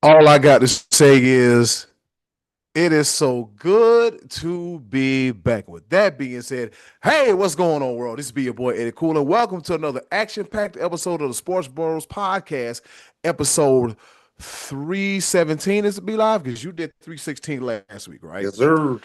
All I got to say is it is so good to be back. With that being said, hey, what's going on, world? This is be your boy Eddie Cool, and welcome to another action-packed episode of the SportsBros podcast, episode 317 is to be live because you did 316 last week, right? Yes, sir.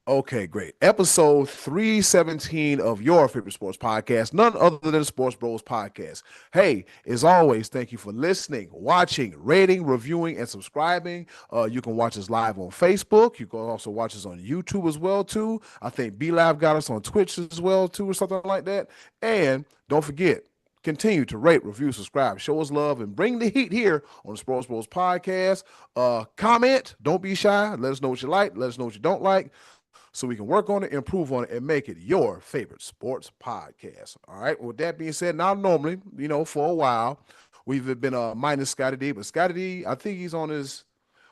Okay, great. Episode 317 of your favorite sports podcast, none other than the Sports Bros podcast. Hey, as always, thank you for listening, watching, rating, reviewing, and subscribing. You can watch us live on Facebook. You can also watch us on YouTube as well, too. I think B Live got us on Twitch as well, too, or something like that. And don't forget, continue to rate, review, subscribe, show us love, and bring the heat here on the Sports Bros podcast. Comment, don't be shy. Let us know what you like. Let us know what you don't like so we can work on it, improve on it, and make it your favorite sports podcast. All right. With that being said, now normally, for a while, we've been minus Scotty D, but Scotty D, I think he's on his.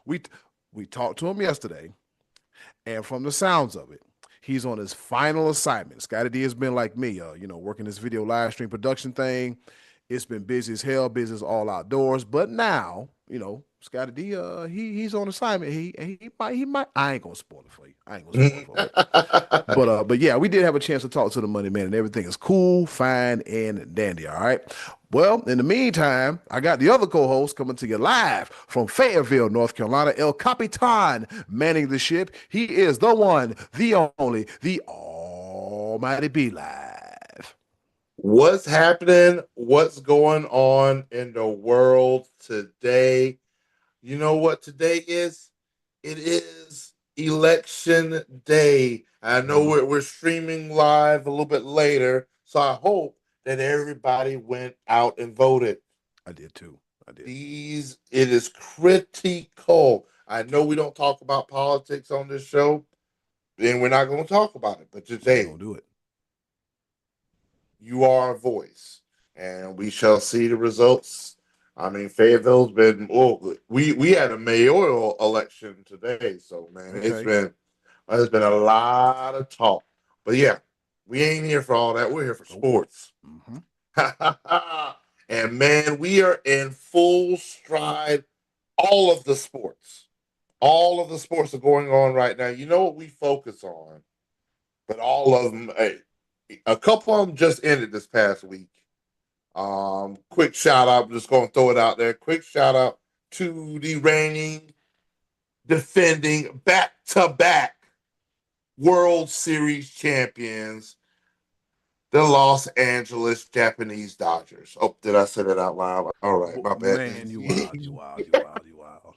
We we talked to him yesterday, and from the sounds of it, he's on his final assignment. Scotty D has been like me, working this video live stream production thing. It's been busy as hell, busy as all outdoors. But now, Scotty D, he's on assignment. He might. I ain't gonna spoil it for you. I ain't gonna spoil it for you. But yeah, we did have a chance to talk to the money man, and everything is cool, fine, and dandy. All right. Well, in the meantime, I got the other co-host coming to you live from Fayetteville, North Carolina. El Capitan manning the ship. He is the one, the only, the almighty Be Live. What's happening? What's going on in the world today? You know what today is? It is election day. I know Mhm. we're streaming live a little bit later, so I hope that everybody went out and voted. I did too. I did. It is critical. I know we don't talk about politics on this show, and we're not going to talk about it, but We ain't today gonna do it. you are a voice, and we shall see the results. I mean, Fayetteville's been we had a mayoral election today, so man, Okay. there's been a lot of talk. But yeah, we ain't here for all that. We're here for Nope. sports. Mm-hmm. And man, we are in full stride. All of the sports, all of the sports are going on right now. You know what we focus on, but all of them. Hey, a couple of them just ended this past week. Quick shout out. I'm just going to throw it out there. Quick shout out to the reigning, defending, back to back World Series champions, the Los Angeles Japanese Dodgers. Oh, did I say that out loud? All right, my bad. Man, you wild, you wild, you wild, you wild.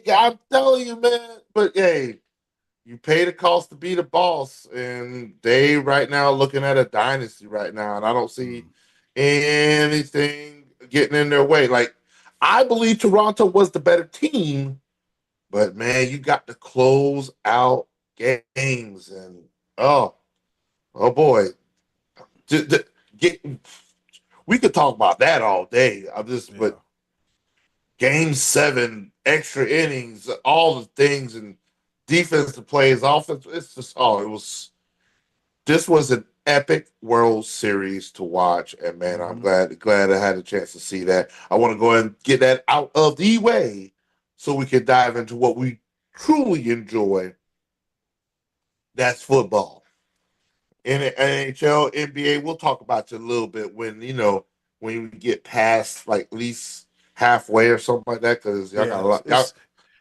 I'm telling you, man. But hey, you pay the cost to be the boss, and they right now looking at a dynasty right now, and I don't see Mm. anything getting in their way. Like I believe Toronto was the better team, but man, you got to close out games, and oh, oh boy, get. We could talk about that all day. But Yeah. game seven, extra innings, all the things, and defensive plays, offense. It's just it was. This was an epic World Series to watch, and man, I'm Mm-hmm. glad I had a chance to see that. I want to go ahead and get that out of the way so we can dive into what we truly enjoy. That's football. In NHL, NBA, we'll talk about it a little bit when we get past like at least halfway or something like that because y'all got Yeah, a lot. Y'all,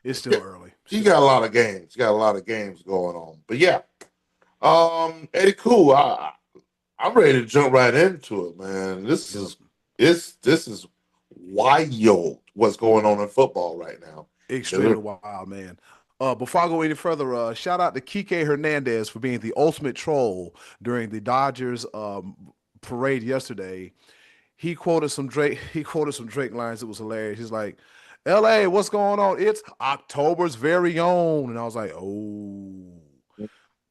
it's still early. you Still got a early. lot of games. You got a lot of games going on. But yeah, Eddie, cool. I'm ready to jump right into it, man. Yep. This is wild what's going on in football right now. Extremely wild, man. Before I go any further, shout out to Kike Hernandez for being the ultimate troll during the Dodgers parade yesterday. He quoted some Drake. He quoted some Drake lines. It was hilarious. He's like, "L.A., what's going on? It's October's very own." And I was like, "Oh."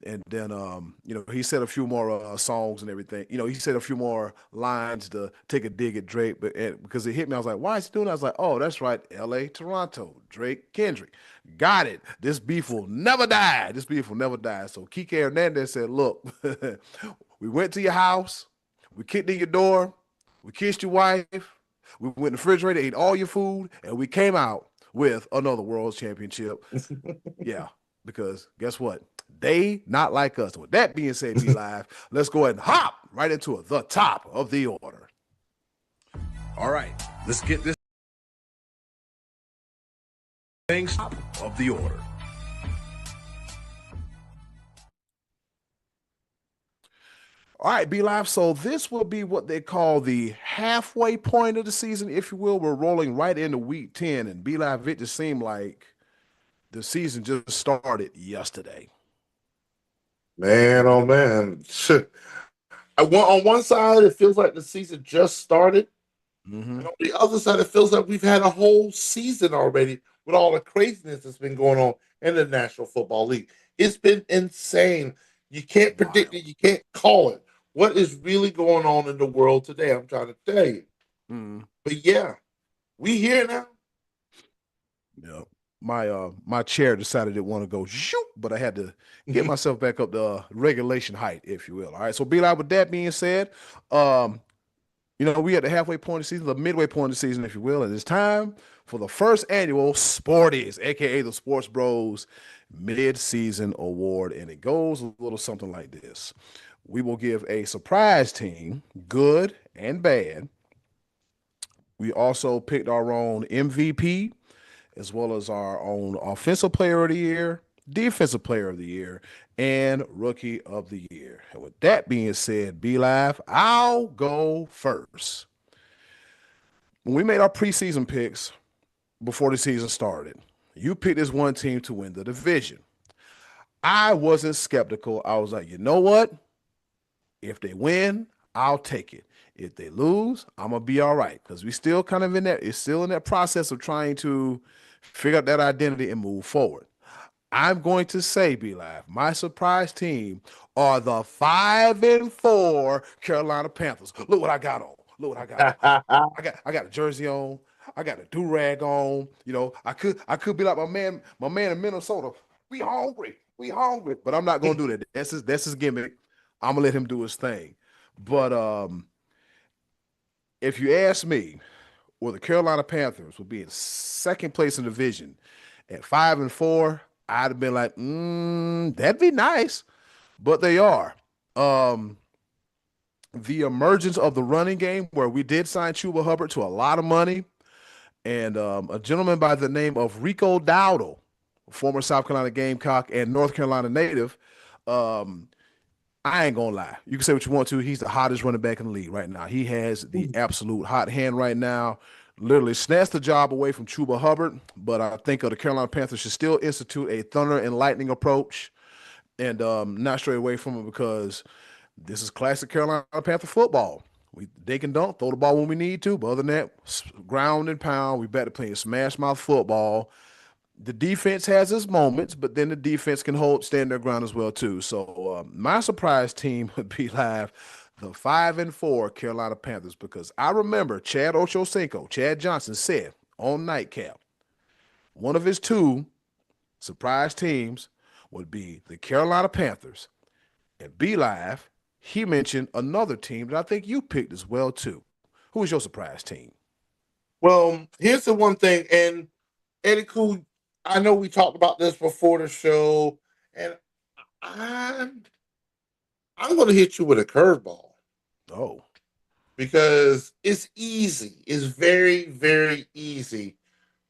And then he said a few more songs and everything. He said a few more lines to take a dig at Drake, but because it hit me, I was like, why is he doing that? I was like, oh, that's right, L.A., Toronto, Drake, Kendrick, got it. This beef will never die. This beef will never die. So Kike Hernandez said, look, we went to your house, we kicked in your door, we kissed your wife, We went in the refrigerator, ate all your food, and we came out with another world championship. Yeah, because guess what? They not like us. With that being said, Be Live, let's go ahead and hop right into it. The top of the order. All right, let's get this thing top of the order. All right, Be Live. So this will be what they call the halfway point of the season, if you will. We're rolling right into week 10, and Be Live, it just seemed like the season just started yesterday. Man, oh man. On one side, it feels like the season just started. Mm-hmm. And on the other side, it feels like we've had a whole season already with all the craziness that's been going on in the National Football League. It's been insane. You can't predict Wild. it. You can't call it. What is really going on in the world today? I'm trying to tell you. Mm-hmm. But yeah, we here now. Yeah. My chair decided it want to go shoot, but I had to get myself back up to regulation height, if you will. All right. So Be Live, with that being said, um, we at the halfway point of the season, the midway point of the season, if you will, and it's time for the first annual Sporties, aka the Sports Bros Mid-Season Award, and it goes a little something like this: we will give a surprise team, good and bad. We also picked our own MVP, as well as our own Offensive Player of the Year, Defensive Player of the Year, and Rookie of the Year. And with that being said, Be Live, I'll go first. When we made our preseason picks before the season started, you picked this one team to win the division. I wasn't skeptical. I was like, you know what? If they win, I'll take it. If they lose, I'm gonna be all right, because we still kind of in that. It's still in that process of trying to figure out that identity and move forward. I'm going to say, Be Live, my surprise team are the 5-4 Carolina Panthers. Look what I got on. Look what I got on. I got a jersey on. I got a do rag on. I could be like my man in Minnesota. We hungry. We hungry. But I'm not gonna do that. That's his gimmick. I'm gonna let him do his thing. But if you ask me, well, the Carolina Panthers would be in second place in the division at 5-4, I'd have been like, that'd be nice. But they are. Um, the emergence of the running game, where we did sign Chuba Hubbard to a lot of money, and a gentleman by the name of Rico Dowdle, former South Carolina Gamecock and North Carolina native. Um, I ain't gonna lie. You can say what you want to. He's the hottest running back in the league right now. He has the absolute hot hand right now. Literally snatched the job away from Chuba Hubbard, but I think the Carolina Panthers should still institute a thunder and lightning approach, and not stray away from it, because this is classic Carolina Panther football. They can dunk, throw the ball when we need to, but other than that, ground and pound. We better play smash mouth football. The defense has its moments, but then the defense can stand their ground as well too. So my surprise team would be the 5-4 Carolina Panthers, because I remember Chad Johnson said on Nightcap, one of his two surprise teams would be the Carolina Panthers. And Be Live, he mentioned another team that I think you picked as well too. Who was your surprise team? Well, here's the one thing, and Eddie Cool, I know we talked about this before the show, and I'm I'm gonna hit you with a curveball Oh, because it's easy. It's very, very easy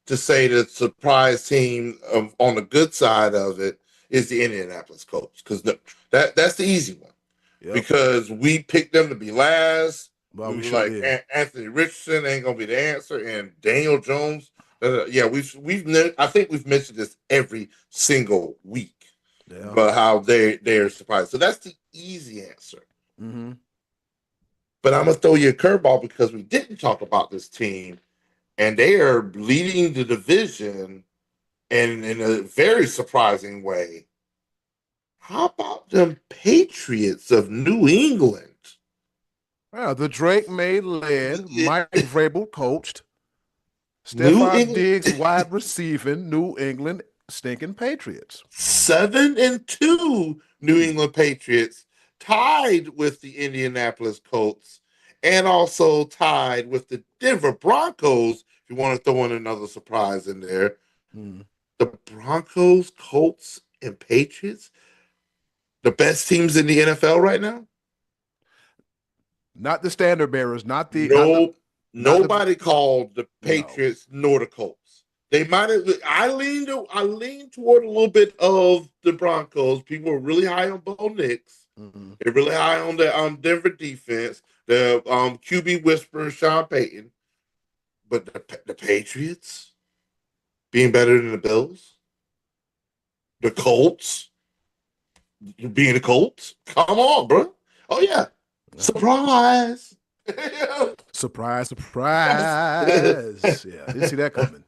to say the surprise team on the good side of it is the Indianapolis Colts, because that's the easy one, yep. because we picked them to be last. Well, We we were sure like, did. Anthony Richardson ain't gonna be the answer, and Daniel Jones. Yeah, I think we've mentioned this every single week, Yeah. but how they're surprised. So that's the easy answer. Mm-hmm. But I'm gonna throw you a curveball because we didn't talk about this team, and they are leading the division and in a very surprising way. How about them Patriots of New England? Yeah, the Drake May led, Mike Vrabel coached, New Stephon England Diggs wide receiving New England stinking Patriots. 7-2 New Mm. England Patriots tied with the Indianapolis Colts. and also tied with the Denver Broncos. If you want to throw in another surprise in there, Mm. the Broncos, Colts, and Patriots, the best teams in the NFL right now. Not the standard bearers, not the not the No, not the nobody called the no. Patriots nor the Colts. They might have. I leaned toward a little bit of the Broncos. People were really high on Bo Nix. Mm-mm. They're really high on the Denver defense. The QB whisperer Sean Payton, but the Patriots being better than the Bills, the Colts being the Colts. Come on, bro. Oh yeah, surprise. Surprise, surprise. Yeah, didn't see that coming.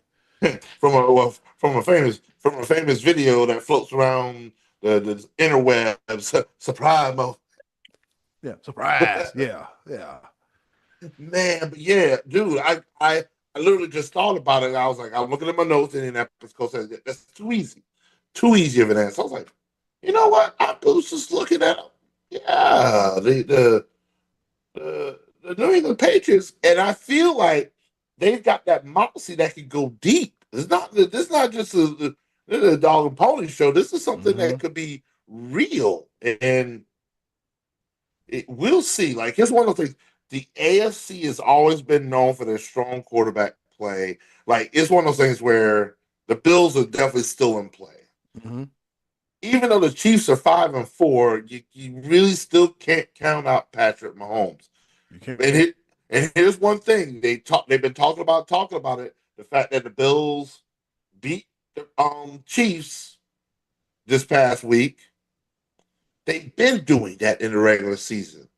from a well, from a famous video that floats around the interwebs. Surprise, Yeah, surprise. Yeah, yeah. man. But yeah, dude, I literally just thought about it. I was like, I'm looking at my notes, and Indianapolis Colts says that's too easy of an answer. I was like, you know what? I was just looking at them. Yeah, the New England Patriots, and I feel like they've got that moxie that can go deep. This is not just a dog and pony show. This is something Mm-hmm. that could be real, and we'll see. Like it's one of those things. The AFC has always been known for their strong quarterback play. Like it's one of those things where the Bills are definitely still in play. Mm-hmm. Even though the Chiefs are 5-4, you really still can't count out Patrick Mahomes. You can't. And here's one thing they've been talking about it. The fact that the Bills beat the Chiefs this past week. They've been doing that in the regular season,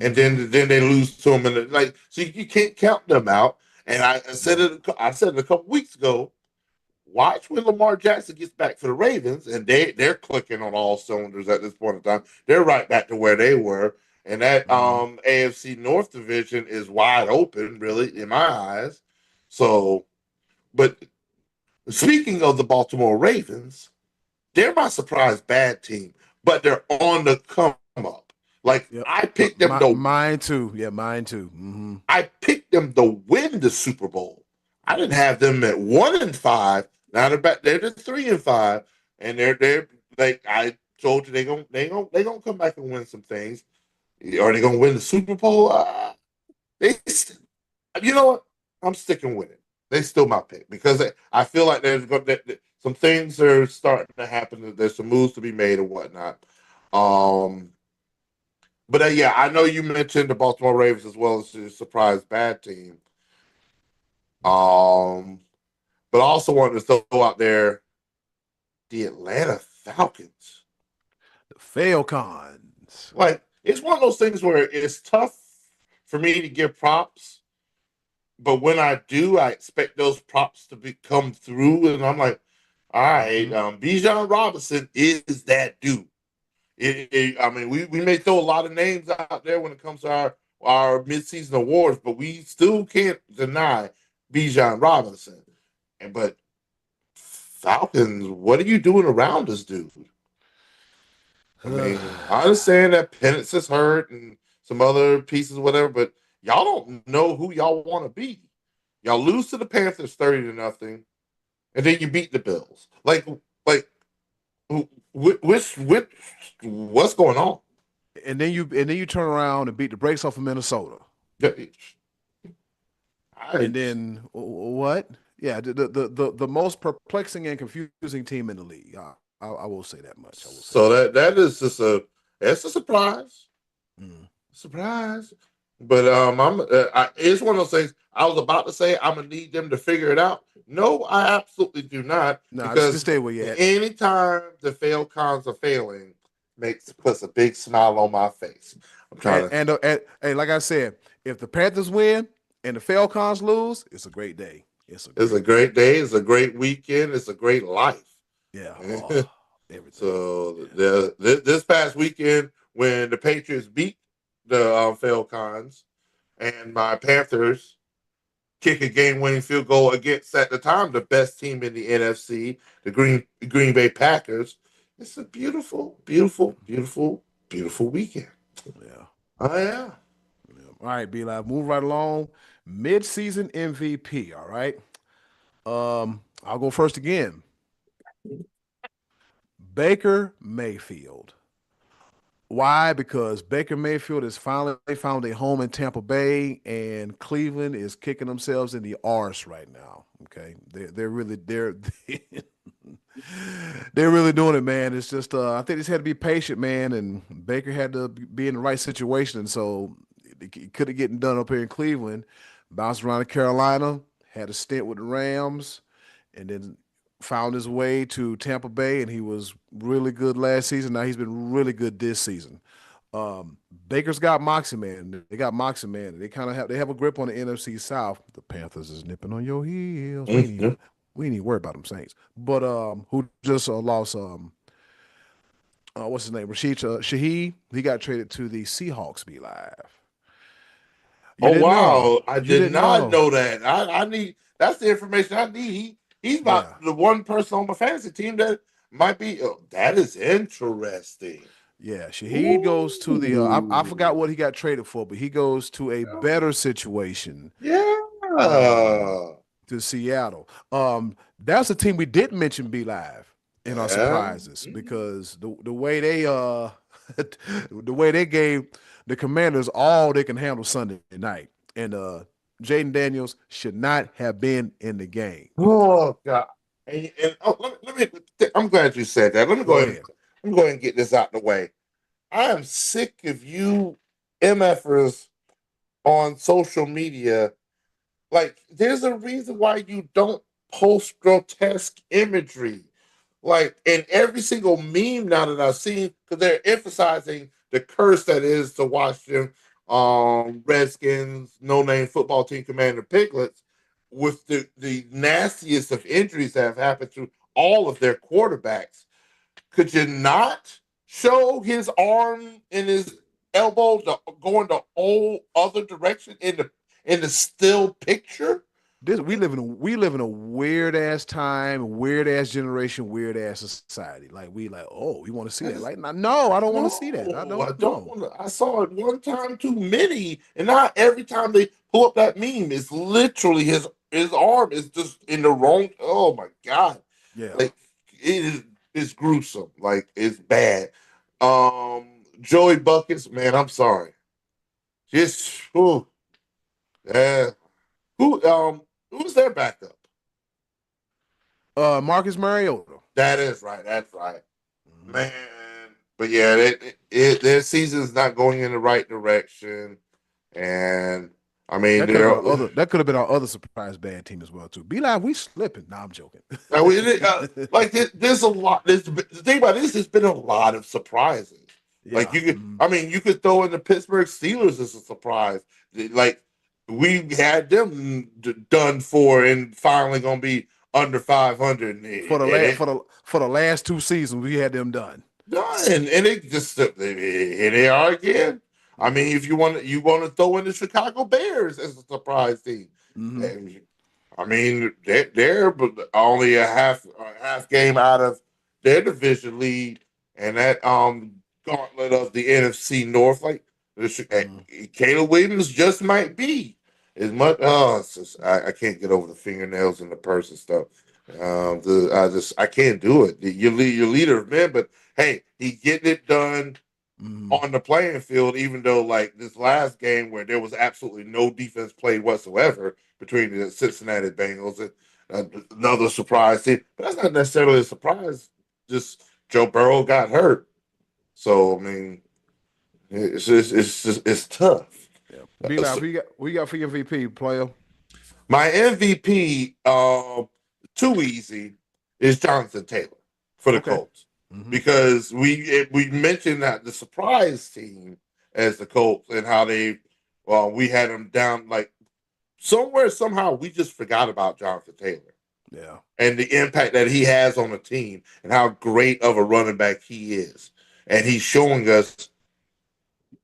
and Mm-hmm. then they lose to them, and like so you can't count them out. And I said it a couple weeks ago. Watch when Lamar Jackson gets back for the Ravens, and they're clicking on all cylinders at this point in time. They're right back to where they were, and that Mm-hmm. AFC North division is wide open, really, in my eyes. So, but speaking of the Baltimore Ravens, they're my surprise bad team, but they're on the come up. Like Yep. I picked them to Mine too. Yeah, mine too. Mm-hmm. I picked them to win the Super Bowl. I didn't have them at 1-5. Now they're back. They're just 3-5, and they're like I told you they gonna come back and win some things. Are they gonna win the Super Bowl? They, you know what? I'm sticking with it. They still my pick because I feel like some things are starting to happen. There's some moves to be made and whatnot. Um, but yeah, I know you mentioned the Baltimore Ravens as well as the surprise bad team. Um, but I also wanted to throw out there the Atlanta Falcons. The Falcons. Like it's one of those things where it's tough for me to give props, but when I do, I expect those props to come through, and I'm like, all right, Mm-hmm. Bijan Robinson is that dude. I mean, we may throw a lot of names out there when it comes to our midseason awards, but we still can't deny Bijan Robinson. But Falcons, what are you doing around this dude? I mean, I understand that Penix is hurt and some other pieces, whatever, but y'all don't know who y'all want to be. Y'all lose to the Panthers 30-0, and then you beat the Bills. Like, which, what's going on? And then you turn around and beat the brakes off of Minnesota. I, And then what? Yeah, the most perplexing and confusing team in the league. I will say that much. I will say so that. that is just that's a surprise. Mm. Surprise. But it's one of those things. I was about to say I'm gonna need them to figure it out. No, I absolutely do not, Nah, just because stay where you at. anytime the failed cons are failing, puts a big smile on my face. I'm And, trying to. and, and, and like I said, if the Panthers win and the Falcons lose, it's a great day. It's a It's a great day. great day. It's a great weekend. It's a great life. Yeah. Oh, everything. So Yeah. this past weekend, when the Patriots beat the Falcons and my Panthers kick a game-winning field goal against, at the time, the best team in the NFC, the Green Bay Packers. It's a beautiful, beautiful, beautiful, beautiful weekend. Yeah. Oh yeah. Yeah. All right, B Live, move right along. Mid-season MVP. All right. I'll go first again. Baker Mayfield. Why? Because Baker Mayfield has finally found a home in Tampa Bay, and Cleveland is kicking themselves in the arse right now. Okay, they're really doing it, man. It's just I think they just had to be patient, man, and Baker had to be in the right situation, and so he could have getting done up here in Cleveland, bounced around to Carolina, had a stint with the Rams, and then found his way to Tampa Bay, and he was really good last season. Now he's been really good this season. Baker's got moxie, man. They got moxie, man. They have a grip on the NFC South. The Panthers is nipping on your heels. Mhm. We ain't even worry about them Saints. But who just lost what's his name? Rashid Shaheed. He got traded to the Seahawks. Be live. You Oh didn't know. wow, I You did didn't not know. know that. I need that's the information I need. He's Yeah. about the one person on my fantasy team that might be. Oh, that is interesting. Yeah, Shaheed goes to the. I Ooh, forgot what he got traded for, but he goes to a better situation um, yeah, to Seattle. That's a team we didn't mention be live in our yeah. surprises because the way they the way they gave the Commanders all they can handle Sunday night, and Jaden Daniels should not have been in the game. Oh God. And oh, I'm glad you said that. Let me go Go ahead. ahead. Let me go ahead and get this out the way. I am sick of you MFers on social media. Like, there's a reason why you don't post grotesque imagery. Like, in every single meme now that I've seen, because they're emphasizing the curse that is the Washington Redskins no name football team commander Piglets with the nastiest of injuries that have happened to all of their quarterbacks. Could you not show his arm and his elbow going the whole other direction in the still picture? This we live in a weird ass time, weird ass generation, weird ass society. Like we like, oh, you want to see that? Like, no, I don't want to see that. I No, don't I don't know. want to. I saw it one time too many, and not every time they pull up that meme, it's literally his arm is just in the wrong. Oh my god! Yeah. Like it is, it's gruesome. Like it's bad. Joey Buckets, man, I'm sorry. Just yeah. Who's their backup? Marcus Mariota. That is right. That's right, Mhm. man. But yeah, their season's not going in the right direction. And I mean, they're That could have been our other surprise bad team as well too. Be like, we slipping. No, I'm joking. I mean, like there's a lot. The thing about this, there's been a lot of surprises. Like Yeah. you could, I mean, you could throw in the Pittsburgh Steelers as a surprise. Like we had them done for, and finally gonna be under 500, and it For the last two seasons, we had them done. done, and it just here they are again. I Yeah. mean, if you want to throw in the Chicago Bears as a surprise team, Hmm. and I mean they're only a half game out of their division lead, and that gauntlet of the NFC North, like Hmm. Caleb Williams just might be as much. Oh, I can't get over the fingernails and the purse and stuff. I can't do it. Your leader of men, but hey, he getting it done Hmm. on the playing field, even though like this last game where there was absolutely no defense played whatsoever between the Cincinnati Bengals and another surprise team. But that's not necessarily a surprise. Just Joe Burrow got hurt, so I mean, it's tough. Yeah. Be like, So we got for your VP player. my MVP, too easy, is Jonathan Taylor for the Okay. Colts Hmm. because we mentioned that the surprise team as the Colts and how they, well, we had them down like somewhere somehow we just forgot about Jonathan Taylor Yeah. and the impact that he has on the team and how great of a running back he is, and he's showing us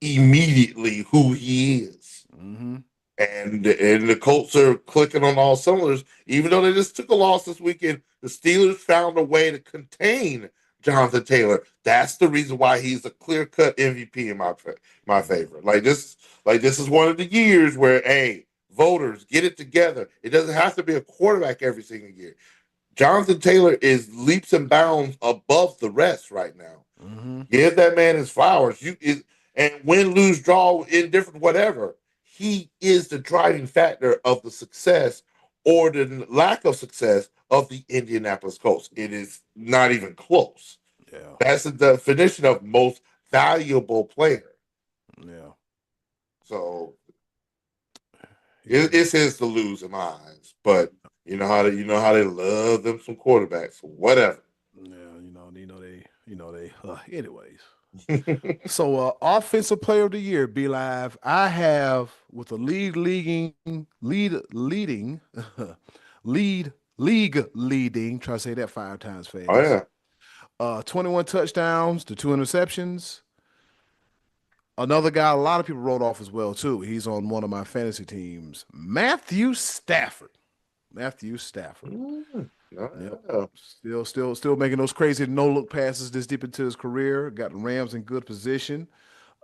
immediately who he is. Hmm. And the Colts are clicking on all cylinders. Even though they just took a loss this weekend, the Steelers found a way to contain Jonathan Taylor. That's the reason why he's a clear-cut MVP in my favor. This is one of the years where, hey, voters, get it together. It doesn't have to be a quarterback every single year. Jonathan Taylor is leaps and bounds above the rest right now. Mm-hmm. Give that man his flowers. And win, lose, draw, indifferent, whatever. He is the driving factor of the success or the lack of success of the Indianapolis Colts. It is not even close. Yeah. That's the definition of most valuable player. Yeah. So Yeah. it's his to lose in my eyes. But you know how they love them some quarterbacks. Whatever. Yeah. Anyways. So, offensive player of the year, Be Live. I have with the league leading. Try to say that 5 times Oh fast. yeah. 21 touchdowns to 2 interceptions. Another guy, a lot of people wrote off as well too. He's on one of my fantasy teams, Matthew Stafford. Matthew Stafford. Yep. Yeah. Still making those crazy no look passes this deep into his career. Got the Rams in good position.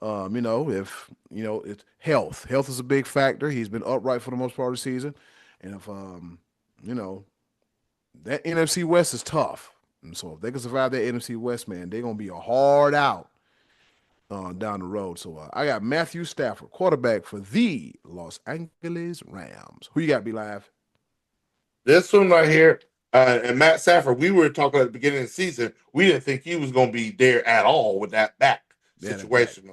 If it's health. Health is a big factor. He's been upright for the most part of the season, and if you know, that NFC West is tough. And so if they can survive that NFC West, man, they're gonna be a hard out down the road. So I got Matthew Stafford, quarterback for the Los Angeles Rams. Who you got, Be Live? This one right here, and Matt Stafford, we were talking at the beginning of the season. We didn't think he was going to be there at all with that back Yeah, that back. situation.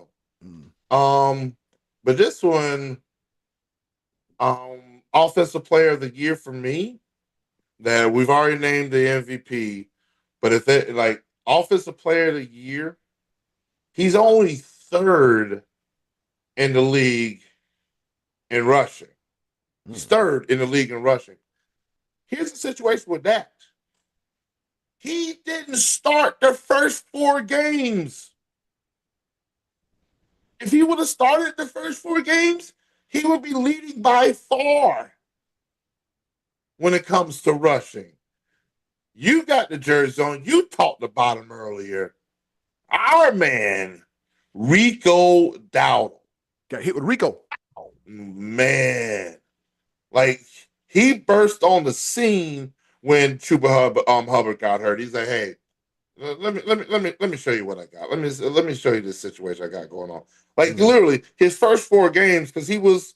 Mm. But this one, offensive player of the year for me, that we've already named the MVP. But if they like offensive player of the year, he's only third in the league in rushing. He's third in the league in rushing. Here's the situation with that. He didn't start the first 4 games. If he would have started the first 4 games, he would be leading by far when it comes to rushing. You got the jersey on. You talked about him earlier. Our man, Rico Dowdle. Got hit with Rico. Oh, man. Like, he burst on the scene when Hubbard got hurt. He's like, hey, let me show you what I got. Let me show you this situation I got going on. Like literally his first 4 games, because he was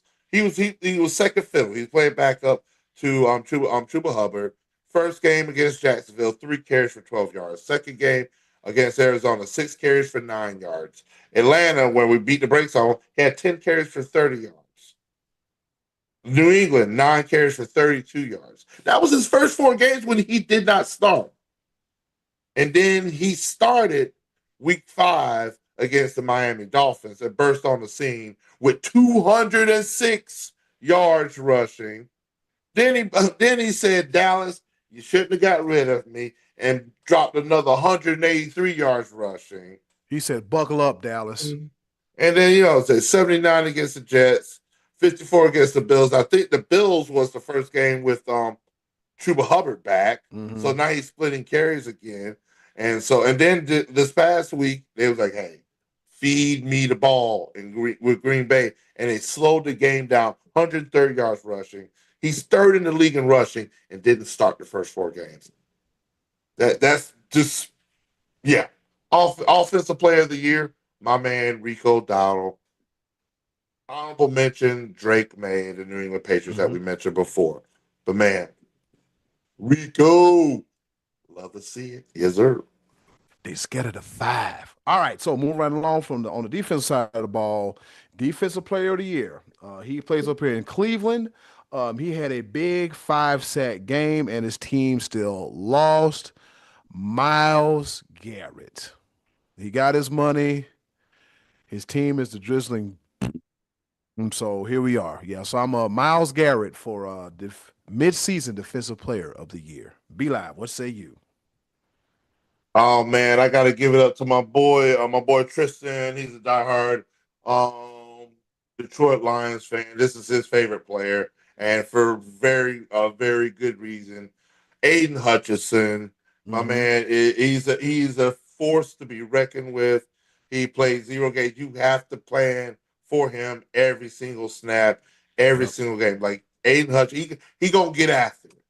second fiddle. He was playing backup to Chuba Hubbard. First game against Jacksonville, 3 carries for 12 yards. Second game against Arizona, 6 carries for 9 yards. Atlanta, where we beat the brakes on, he had 10 carries for 30 yards. New England, 9 carries for 32 yards. That was his first 4 games when he did not start. And then he started week 5 against the Miami Dolphins and burst on the scene with 206 yards rushing. Then he said, Dallas, you shouldn't have got rid of me, and dropped another 183 yards rushing. He said, buckle up, Dallas. And then, say 79 against the Jets, 54 against the Bills. I think the Bills was the first game with Chuba Hubbard back. Mm-hmm. So now he's splitting carries again. And then this past week, they was like, hey, feed me the ball with Green Bay. And they slowed the game down, 130 yards rushing. He's third in the league in rushing and didn't start the first 4 games. That's just, yeah. Offensive player of the year, my man, Rico Dowdle. Honorable mention, Drake May, the New England Patriots that we mentioned before. But man, Rico, love to see it. Yes, sir. They scared of the 5. All right, so moving right along on the defensive side of the ball, defensive player of the year. He plays up here in Cleveland. He had a big 5-sack game, and his team still lost. Myles Garrett. He got his money. His team is the drizzling. And so here we are. Yeah, so I'm Myles Garrett for mid-season defensive player of the year. Be Live, what say you? Oh man, I gotta give it up to my boy Tristan. He's a diehard Detroit Lions fan. This is his favorite player, and for very good reason. Aiden Hutchinson, my man, he's a force to be reckoned with. He plays zero gauge. You have to plan for him every single snap, every Yep. single game. Like Aiden Hutch, he gonna get after it.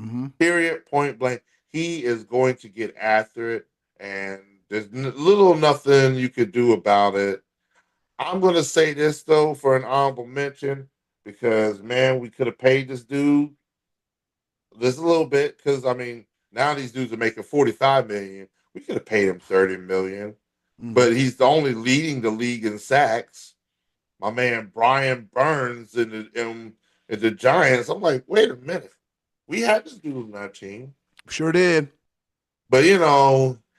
Mm-hmm. Period. Point blank. He is going to get after it, and there's little or nothing you could do about it. I'm gonna say this though for an honorable mention because man, we could have paid this dude just a little bit because I mean now these dudes are making 45 million. We could have paid him 30 million, Mm-hmm. but he's the only leading the league in sacks. My man Brian Burns in the Giants. I'm like, wait a minute, we had this dude on our team, Sure did. but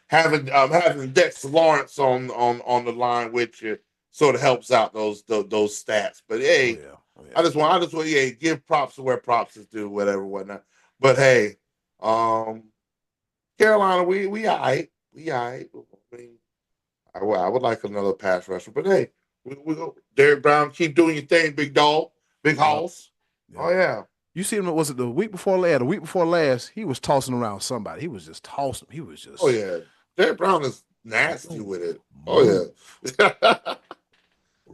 having Dexter Lawrence on the line with you sort of helps out those stats. But Oh hey, yeah. Oh I yeah. just want yeah give props to where props is due, whatever whatnot. But hey, um, Carolina, we all right. We all right. I mean, I would like another pass rusher, but hey, we go. Derek Brown, keep doing your thing, big dog, big Yep. hoss. Oh Yep. yeah. You see him? Was it the week before last? The week before last, he was tossing around somebody. He was just tossing. He was Oh just yeah. Derek Brown is nasty move, with it. Oh move. yeah.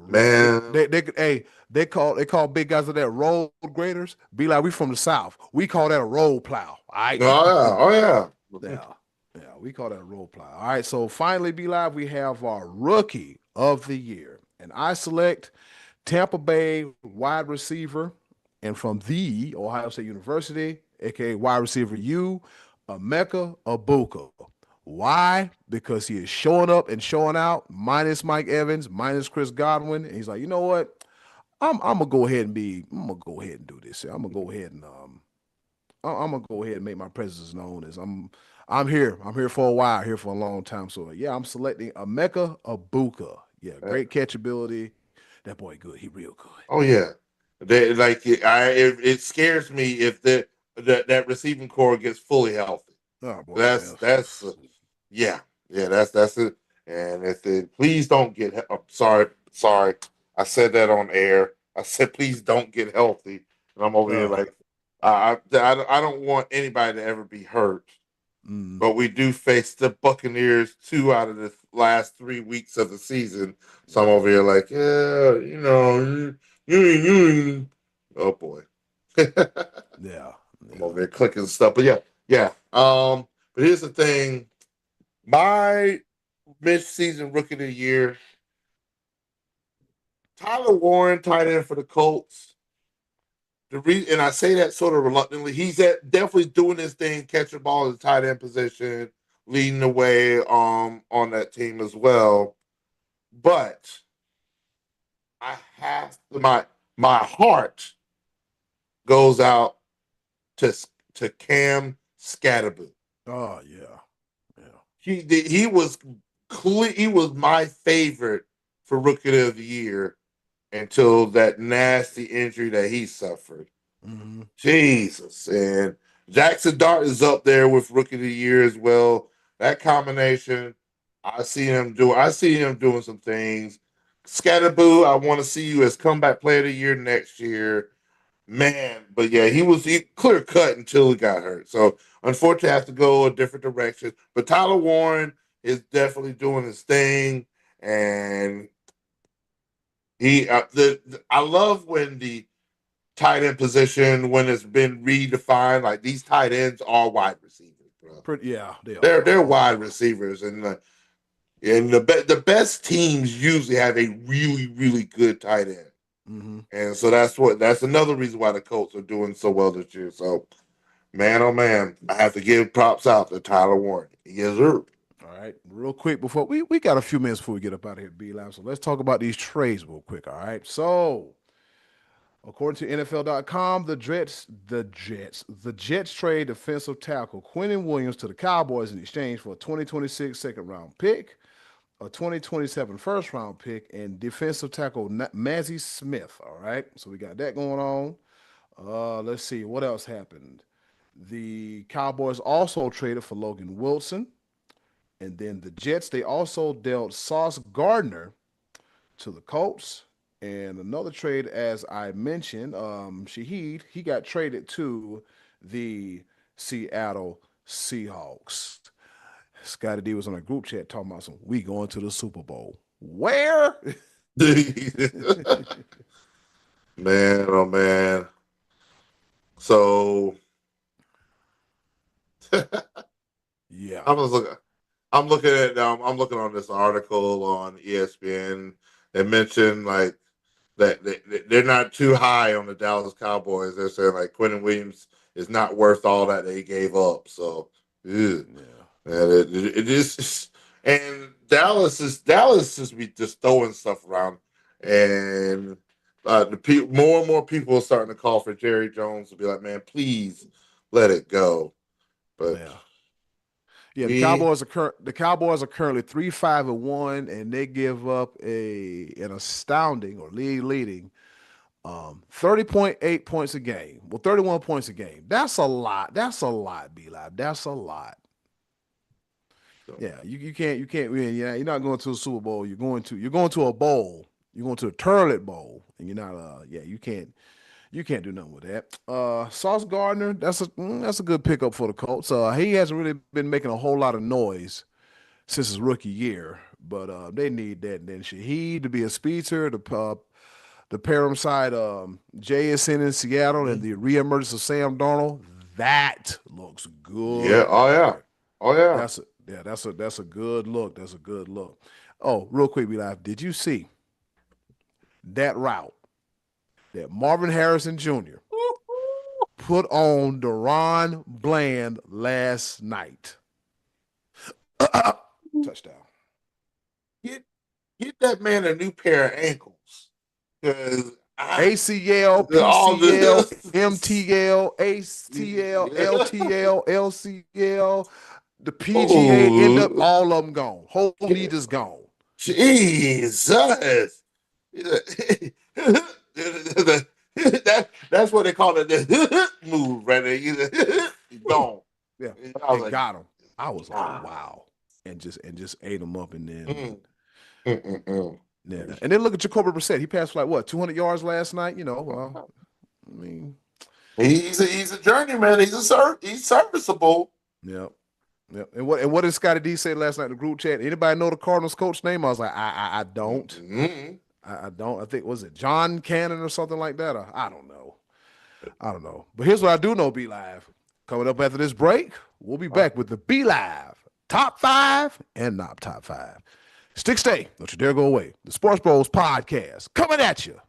Man. Hey, they call big guys like that road graders. Be like, we from the South. We call that a road plow. All right. Oh yeah. Oh yeah. Yeah. Yeah. We call that a road plow. All right. So finally, be live, we have our rookie of the year. And I select Tampa Bay wide receiver and from the Ohio State University, aka wide receiver U, Emeka Abuka. Why? Because he is showing up and showing out, minus Mike Evans, minus Chris Godwin. And he's like, you know what? I'm gonna go ahead and I'm gonna go ahead and do this. I'm gonna go ahead and I'm gonna go ahead and make my presence known as I'm here. I'm here for a while, here for a long time. So yeah, I'm selecting Emeka Abuka. Yeah, great catchability. That boy good. He real good. Oh yeah. It scares me if that receiving core gets fully healthy. Oh boy, That's yeah, yeah, that's it. And if it please don't get sorry, I said that on air. I said please don't get healthy, and I'm over here uh, like I don't want anybody to ever be hurt. mm, But we do face the Buccaneers 2 out of the last 3 weeks of the season. So I'm yeah, over here like, yeah, oh boy. I'm yeah, over yeah. here clicking stuff. But yeah, yeah. But here's the thing. My mid-season rookie of the year, Tyler Warren, tight end for the Colts. And I say that sort of reluctantly. He's definitely doing his thing, catching the ball in the tight end position, leading the way on that team as well. But I have my heart goes out to Cam Scatterboot. Oh yeah, yeah. He was he was my favorite for rookie of the year until that nasty injury that he suffered. Mm-hmm. Jesus. And Jackson Dart is up there with rookie of the year as well. That combination, I see him doing some things. Scatterboo, I want to see you as comeback player of the year next year. Man, but yeah, he clear cut until he got hurt. So unfortunately, I have to go a different direction. But Tyler Warren is definitely doing his thing, and I love when the tight end position when it's been redefined. Like these tight ends are wide receivers, bro. Pretty, yeah, they are. They're They wide are. receivers, and the best teams usually have a really good tight end, Mm-hmm. and so that's another reason why the Colts are doing so well this year. So man, oh man, I have to give props out to Tyler Warren. Yes, sir. All right, real quick before we got a few minutes before we get up out of here, B Line. So let's talk about these trades real quick. All right, so according to NFL.com, the Jets trade defensive tackle Quentin Williams to the Cowboys in exchange for a 2026 second round pick, a 2027 first round pick, and defensive tackle Mazzy Smith. All right, so we got that going on. Let's see what else happened. The Cowboys also traded for Logan Wilson, and then the Jets they also dealt Sauce Gardner to the Colts. And another trade, as I mentioned, Shaheed, he got traded to the Seattle Seahawks. Scotty D was on a group chat talking about some. We going to the Super Bowl. Where? Man, oh man. So Yeah. I'm just looking. I'm looking at I'm looking on this article on ESPN. They mentioned like that they're not too high on the Dallas Cowboys. They're saying like Quentin Williams is not worth all that they gave up. So, ew. Yeah. And it is, and Dallas just be just throwing stuff around, and more and more people are starting to call for Jerry Jones to be like, man, please let it go. But Yeah. Yeah, me, the Cowboys are currently 3-5-1, and they give up an astounding or league leading 30.8 points a game. Well, 31 points a game. That's a lot. That's a lot, B Live. That's a lot. Yeah, you can't win. Yeah, you're not going to a Super Bowl. You're going to a bowl. You're going to a toilet bowl, and you're not. Yeah, you can't do nothing with that. Sauce Gardner, that's a good pickup for the Colts. He hasn't really been making a whole lot of noise since his rookie year, but they need that. And then Shaheed to be a speedster, the pair him side JSN in Seattle and the reemergence of Sam Darnold. That looks yeah, good oh right yeah, there. oh yeah. That's a good look. That's a good look. Oh, real quick, be live. Did you see that route that Marvin Harrison Jr. put on Deron Bland last night? Touchdown. Get get that man a new pair of ankles because I ACL, all PCL, this. MTL, ACL, LTL, LCL, the PGA end up Oh, all of them gone. Whole knee just gone. Jesus. That's what they call it. The move right there. Gone. Yeah, I was and like, got him. I was like, ah. wow, and just ate him up, and then Mm, mm, mm, yeah, mm. and then look at Jacoby Brissett. He passed for like what 200 yards last night. I mean, He's a journeyman. He's serviceable. yeah. Yeah, and what did Scotty D say last night in the group chat? Anybody know the Cardinals coach name? I was like, I don't. Mm-hmm. I don't. I think was it John Cannon or something like that. Or, I don't know. I don't know. But here's what I do know. Be Live coming up after this break. We'll be back with the Be Live top five and not top five. Stick stay. Don't you dare go away. The Sports Bros podcast coming at you.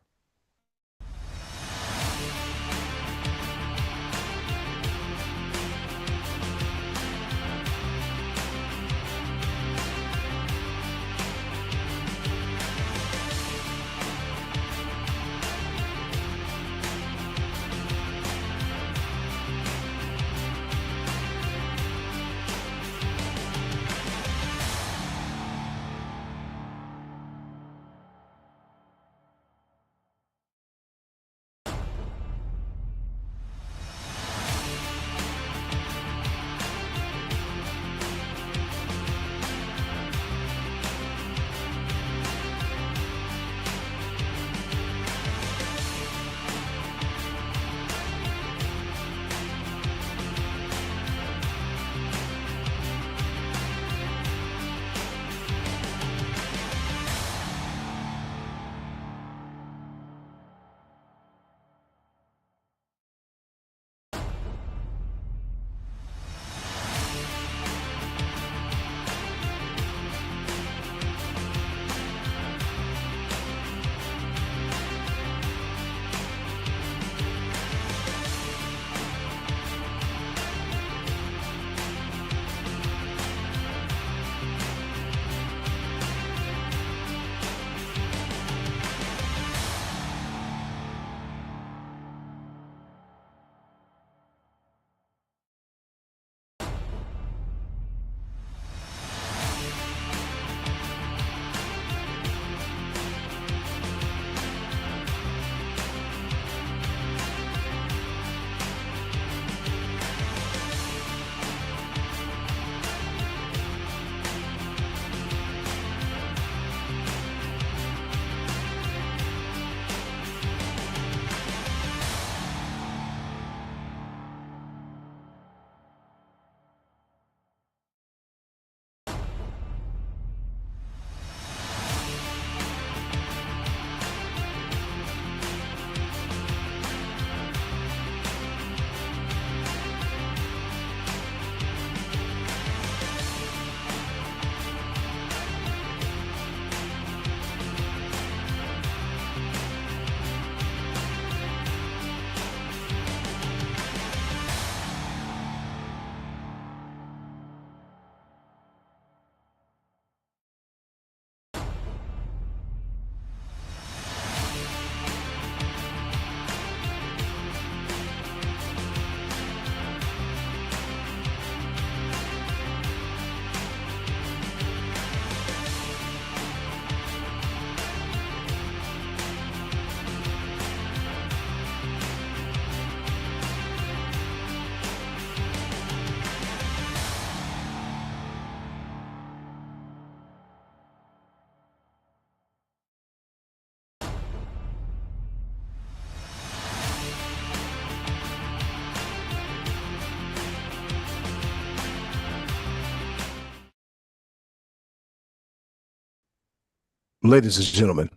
ladies and gentlemen,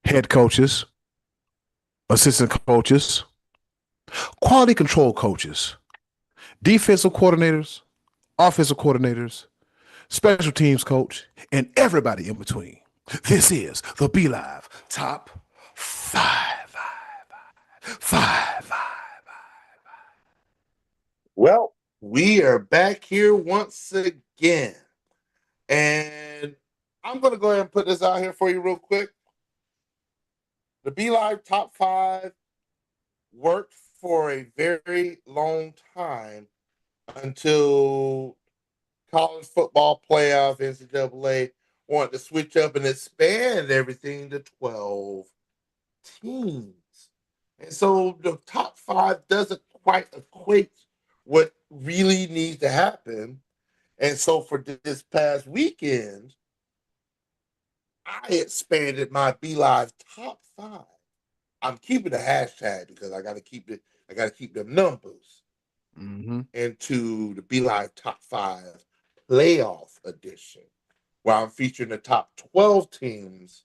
head coaches, assistant coaches, quality control coaches, defensive coordinators, offensive coordinators, special teams coach, and everybody in between. This is the Be Live Top 5. Five. Well, we are back here once again. And I'm going to go ahead and put this out here for you real quick. The Be Live Top 5 worked for a very long time until college football playoff, NCAA wanted to switch up and expand everything to 12 teams. And so the top 5 doesn't quite equate what really needs to happen. And so for this past weekend, I expanded my Be Live top 5. I'm keeping the hashtag because I got to keep it. I got to keep them numbers into the Be Live top 5 playoff edition, where I'm featuring the top 12 teams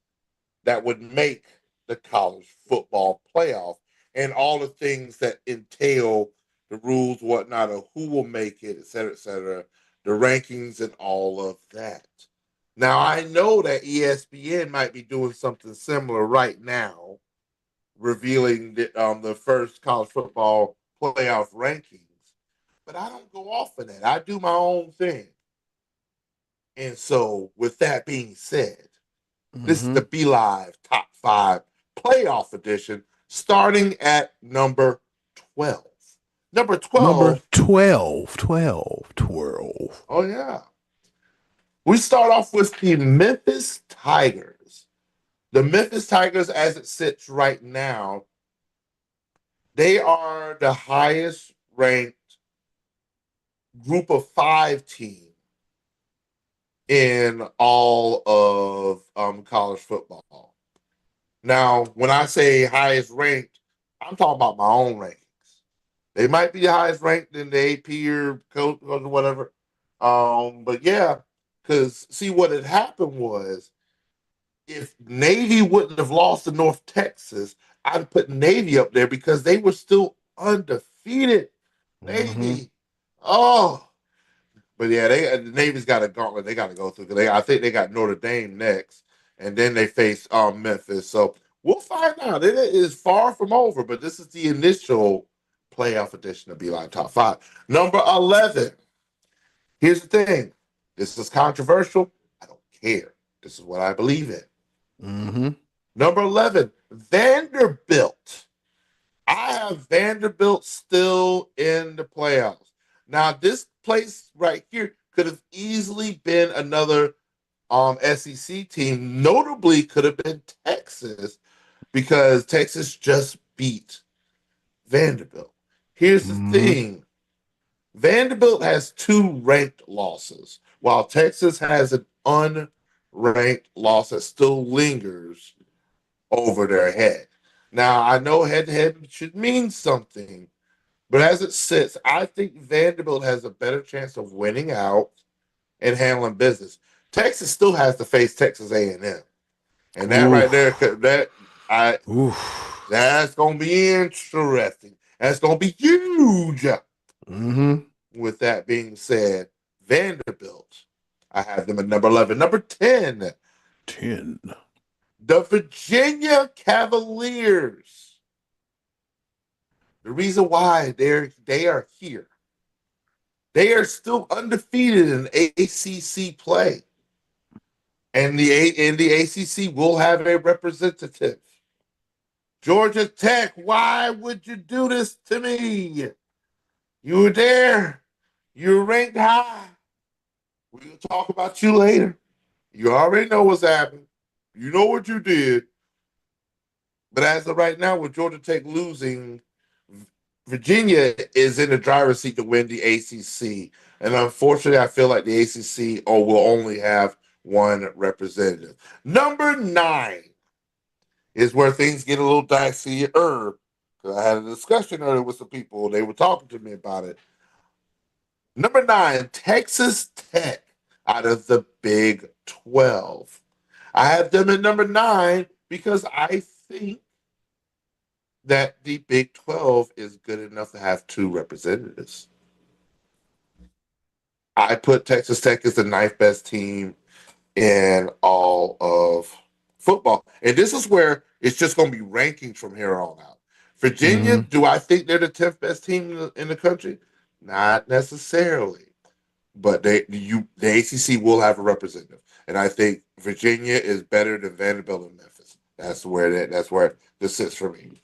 that would make the college football playoff and all the things that entail the rules, whatnot, of who will make it, et cetera, the rankings and all of that. Now, I know that ESPN might be doing something similar right now, revealing the first college football playoff rankings, but I don't go off of that. I do my own thing. And so, with that being said, this is the Be Live Top 5 Playoff Edition, starting at number 12. Number Number 12. 12, 12, 12. Oh, yeah. We start off with the Memphis Tigers. The Memphis Tigers, as it sits right now, they are the highest ranked group of 5 team in all of college football. Now, when I say highest ranked, I'm talking about my own rankings. They might be the highest ranked in the AP or coach or whatever. But yeah, because see what had happened was if Navy wouldn't have lost to North Texas, I'd put Navy up there because they were still undefeated. Navy. Oh, but yeah, the Navy's got a gauntlet they got to go through because I think they got Notre Dame next, and then they face Memphis. So we'll find out. It is far from over, but this is the initial playoff edition of Be Live Top 5. Number 11. Here's the thing. This is controversial. I don't care. This is what I believe in. Number 11, Vanderbilt. I have Vanderbilt still in the playoffs. Now, this place right here could have easily been another SEC team. Notably, could have been Texas because Texas just beat Vanderbilt. Here's the thing. Vanderbilt has 2 ranked losses, while Texas has an unranked loss that still lingers over their head. Now, I know head-to-head should mean something, but as it sits, I think Vanderbilt has a better chance of winning out and handling business. Texas still has to face Texas A&M, and that right there, that's going to be interesting. That's going to be huge. With that being said, Vanderbilt, I have them at number 11. Number 10. 10. The Virginia Cavaliers. The reason why they are here, they are still undefeated in ACC play, and the ACC will have a representative. Georgia Tech, why would you do this to me? You were there. You're ranked high. We'll talk about you later. You already know what's happened. You know what you did. But as of right now, with Georgia Tech losing, Virginia is in the driver's seat to win the ACC. And unfortunately, I feel like the ACC will only have one representative. Number 9 is where things get a little dicey. Because I had a discussion earlier with some people. They were talking to me about it. Number 9, Texas Tech out of the Big 12. I have them at number 9 because I think that the Big 12 is good enough to have 2 representatives. I put Texas Tech as the ninth best team in all of football. And this is where it's just going to be rankings from here on out. Virginia, Mm-hmm. do I think they're the 10th best team in the country? Not necessarily. But the ACC will have a representative. And I think Virginia is better than Vanderbilt and Memphis. That's where this sits for me.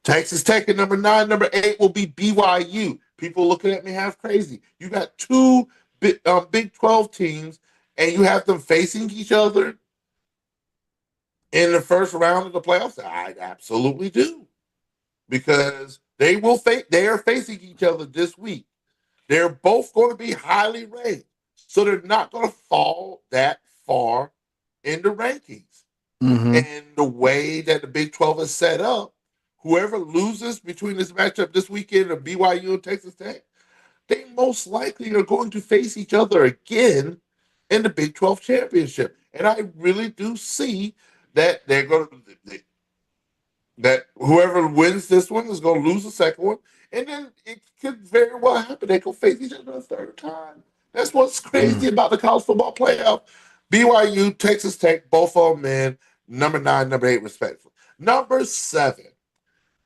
Texas Tech at number 9, number 8 will be BYU. People looking at me half crazy. You got 2 Big 12 teams, and you have them facing each other in the first round of the playoffs. I absolutely do, because they are facing each other this week. They're both going to be highly ranked, so they're not going to fall that far in the rankings. Mm-hmm. And the way that the Big 12 is set up, whoever loses between this matchup this weekend of BYU and Texas Tech, they most likely are going to face each other again in the Big 12 championship. And I really do see that they're going to that whoever wins this one is going to lose the second one, and then it could very well happen they go face each other a third time. That's what's crazy about the college football playoff. BYU, Texas Tech, both of them in number 9, number 8, respectively. Number 7,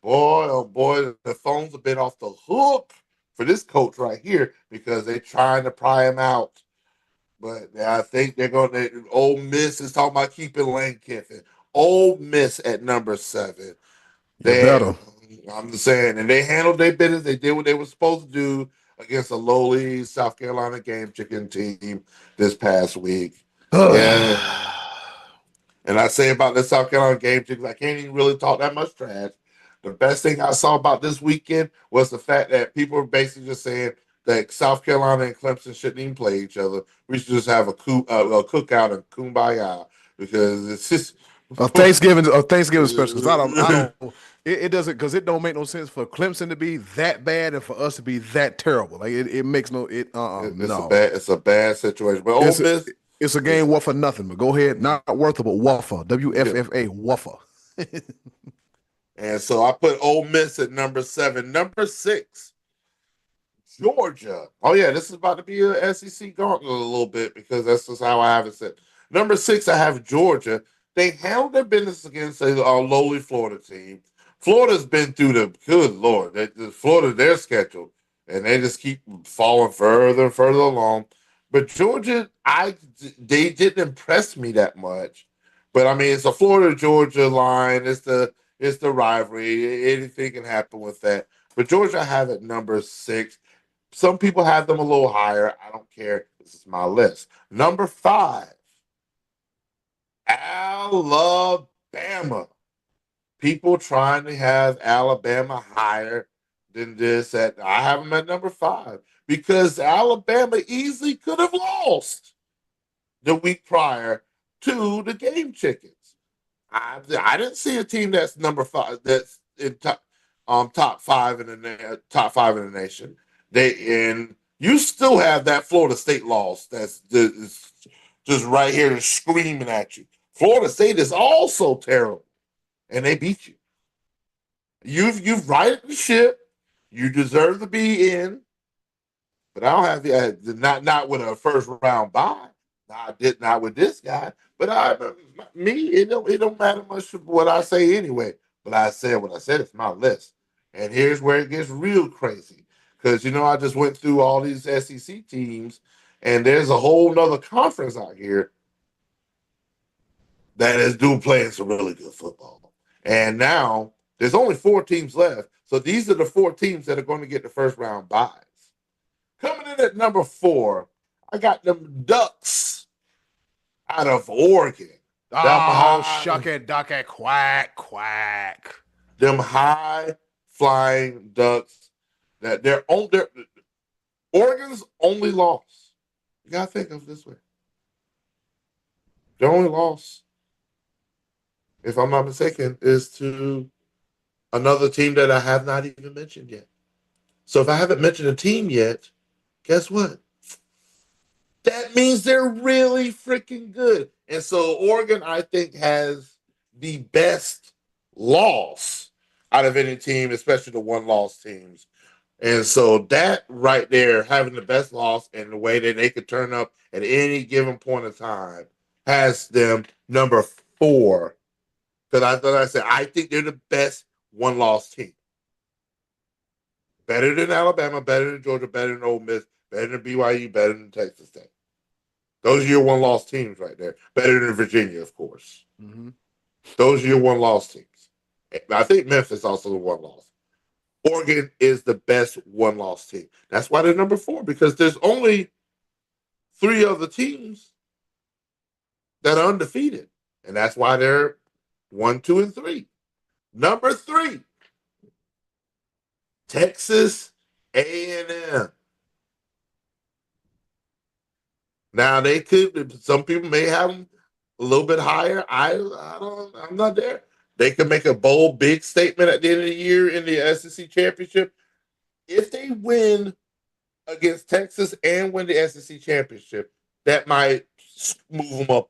boy, oh boy, the phones have been off the hook for this coach right here because they're trying to pry him out. But I think they're going to. Ole Miss is talking about keeping Lane Kiffin. Ole Miss at number 7. You better. I'm just saying, and they handled their business. They did what they were supposed to do against a lowly South Carolina game chicken team this past week. Yeah, and I say about the South Carolina game chickens, I can't even really talk that much trash. The best thing I saw about this weekend was the fact that people were basically just saying that South Carolina and Clemson shouldn't even play each other. We should just have a cookout and kumbaya because it's just. A Thanksgiving special, because I don't it doesn't, because it don't make no sense for Clemson to be that bad and for us to be that terrible. Like it makes no it no. It's a bad situation. But Ole It's a, Miss it's a is game worth for nothing. But go ahead, not worth it, but wuffer. yeah. WFFA wuffer. And so I put Ole Miss at number 7. Number 6, Georgia. Oh yeah, this is about to be a SEC gauntlet a little bit because that's just how I have it set. Number 6, I have Georgia. They handled their business against a lowly Florida team. Florida's been through the good Lord. Florida, their schedule, and they just keep falling further and further along. But Georgia, they didn't impress me that much. But I mean, it's a Florida Georgia line. It's the rivalry. Anything can happen with that. But Georgia, I have at number 6. Some people have them a little higher. I don't care. This is my list. Number 5, Alabama. People trying to have Alabama higher than this. I have them at number 5 because Alabama easily could have lost the week prior to the Game Chickens. I didn't see a team that's number 5 that's in top 5 in the top 5 in the nation. And you still have that Florida State loss that's just right here and screaming at you. Florida State is also terrible, and they beat you. You've righted the ship. You deserve to be in, but I don't have not with a first round bye. Not with this guy. But it don't matter much what I say anyway. But I said what I said. It's my list, and here's where it gets real crazy because I just went through all these SEC teams, and there's a whole nother conference out here that is playing some really good football. And now there's only 4 teams left, so these are the 4 teams that are going to get the first round byes. Coming in at number 4, I got them Ducks out of Oregon. Them Oh, high, shuck it, duck it, quack, quack. them high flying Ducks. That their Oregon's only loss. You gotta think of it this way. Their only loss, if I'm not mistaken, is to another team that I have not even mentioned yet. So if I haven't mentioned a team yet, guess what? that means they're really freaking good. And so Oregon, I think, has the best loss out of any team, especially the one loss teams. And so that right there, having the best loss and the way that they could turn up at any given point of time, has them number 4. Because I thought I said I think they're the best one loss team. Better than Alabama, better than Georgia, better than Ole Miss, better than BYU, better than Texas Tech. Those are your one loss teams right there. Better than Virginia, of course. Mm-hmm. Those are your one loss teams. I think Memphis also the one loss. Oregon is the best one loss team. That's why they're number 4, because there's only 3 other teams that are undefeated. And that's why they're 1, 2, and 3. Number 3, Texas A&M. Now they could. Some people may have them a little bit higher. I don't. I'm not there. They could make a bold, big statement at the end of the year in the SEC championship if they win against Texas and win the SEC championship. That might move them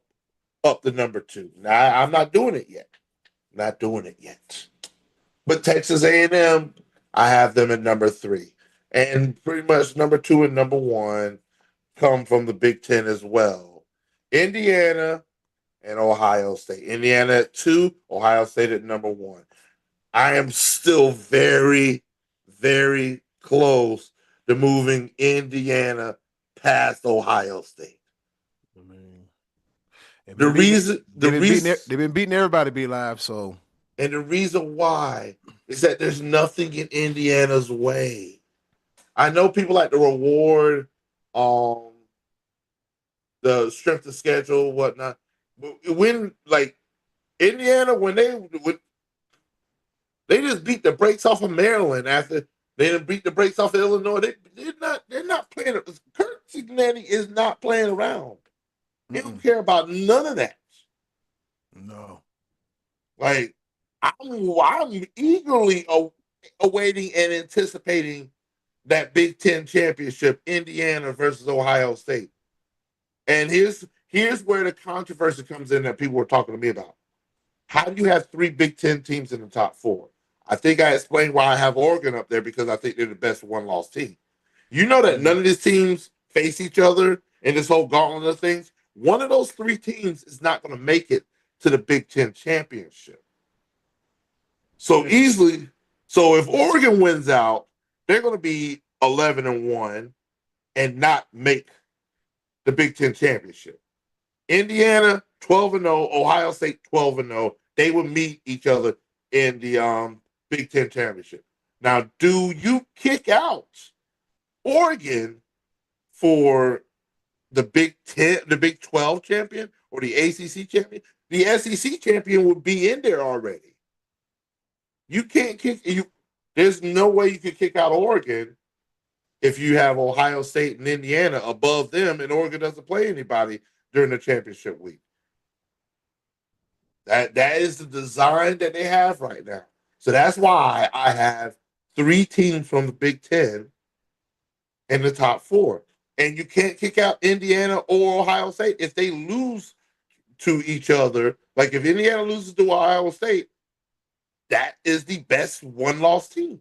up to number 2. Now I'm not doing it yet. Not doing it yet. But Texas A&M, I have them at number 3, and pretty much number 2 and number 1 come from the Big Ten as well. Indiana and Ohio State. Indiana at 2, Ohio State at number 1. I am still very, very close to moving Indiana past Ohio State. I mean, The reason, they've been beating everybody. Be live. So, and the reason why is that there's nothing in Indiana's way. I know people like to reward um the strength of schedule, whatnot. But when like Indiana, when they just beat the brakes off of Maryland after they didn't beat the brakes off of Illinois. They're not playing. Kurt Cignani is not playing around. He don't care about none of that. No. Like I'm eagerly awaiting and anticipating that Big Ten championship, Indiana versus Ohio State. And here's where the controversy comes in that people were talking to me about. How do you have 3 Big Ten teams in the top 4? I think I explained why I have Oregon up there, because I think they're the best one-loss team. You know that none of these teams face each other in this whole gauntlet of things. One of those 3 teams is not going to make it to the Big Ten championship. So easily, so if Oregon wins out, they're going to be 11-1 and not make the Big Ten championship. Indiana 12-0, Ohio State 12-0. They will meet each other in the Big Ten championship. Now, do you kick out Oregon for the Big 10, the Big 12 champion, or the ACC champion? The SEC champion would be in there already. You can't kick you. There's no way you can kick out Oregon if you have Ohio State and Indiana above them, and Oregon doesn't play anybody during the championship week. That is the design that they have right now. So that's why I have 3 teams from the Big Ten in the top 4. And you can't kick out Indiana or Ohio State if they lose to each other. Like if Indiana loses to Ohio State, that is the best one-loss team.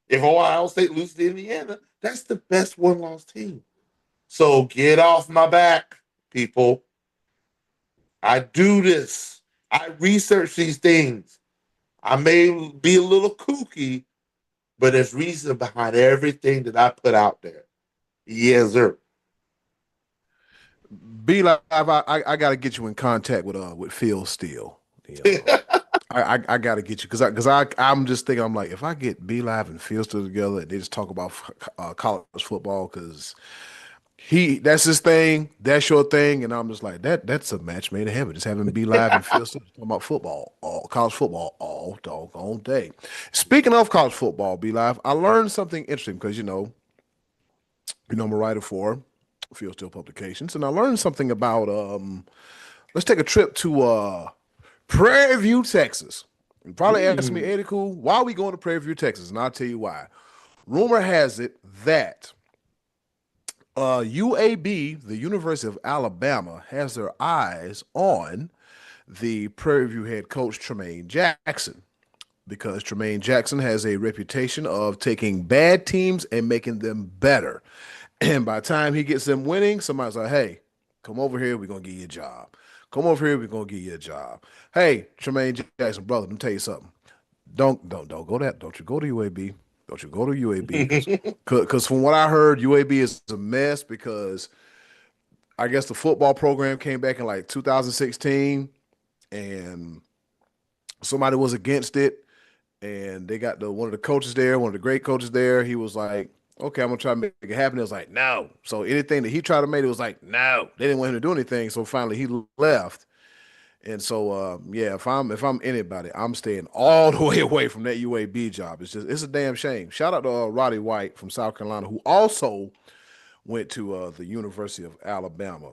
If Ohio State loses to Indiana, that's the best one-loss team. So get off my back, people. I do this. I research these things. I may be a little kooky, but there's reason behind everything that I put out there. Yes, sir. Be live. I got to get you in contact with Phil Steele. I got to get you because I'm just thinking, I'm like, if I get Be Live and Phil Steele together, they just talk about college football, because that's his thing, that's your thing, and I'm just like, that's a match made in heaven. Just having Be Live and Phil Steele talking about football, college football all doggone day. Speaking of college football, Be Live, I learned something interesting because I'm a writer for Phil Steele Publications, and I learned something about let's take a trip to Prairie View, Texas. You probably asking me, Eddie Cool, why are we going to Prairie View, Texas? And I'll tell you why. Rumor has it that UAB, the University of Alabama, has their eyes on the Prairie View head coach Tremaine Jackson because Tremaine Jackson has a reputation of taking bad teams and making them better. And by the time he gets them winning, somebody's like, hey, come over here, we're gonna give you a job. Come over here, we're gonna give you a job. Hey, Tremaine Jackson, brother, let me tell you something. Don't go that. Don't you go to UAB. Don't you go to UAB because from what I heard, UAB is a mess because I guess the football program came back in like 2016 and somebody was against it and they got the one of the coaches there, one of the great coaches there. He was like, "Okay, I'm gonna try to make it happen." It was like, "No." So anything that he tried to make, it was like, "No." They didn't want him to do anything. So finally, he left. And so, yeah, if I'm anybody, I'm staying all the way away from that UAB job. It's a damn shame. Shout out to Roddy White from South Carolina, who also went to the University of Alabama.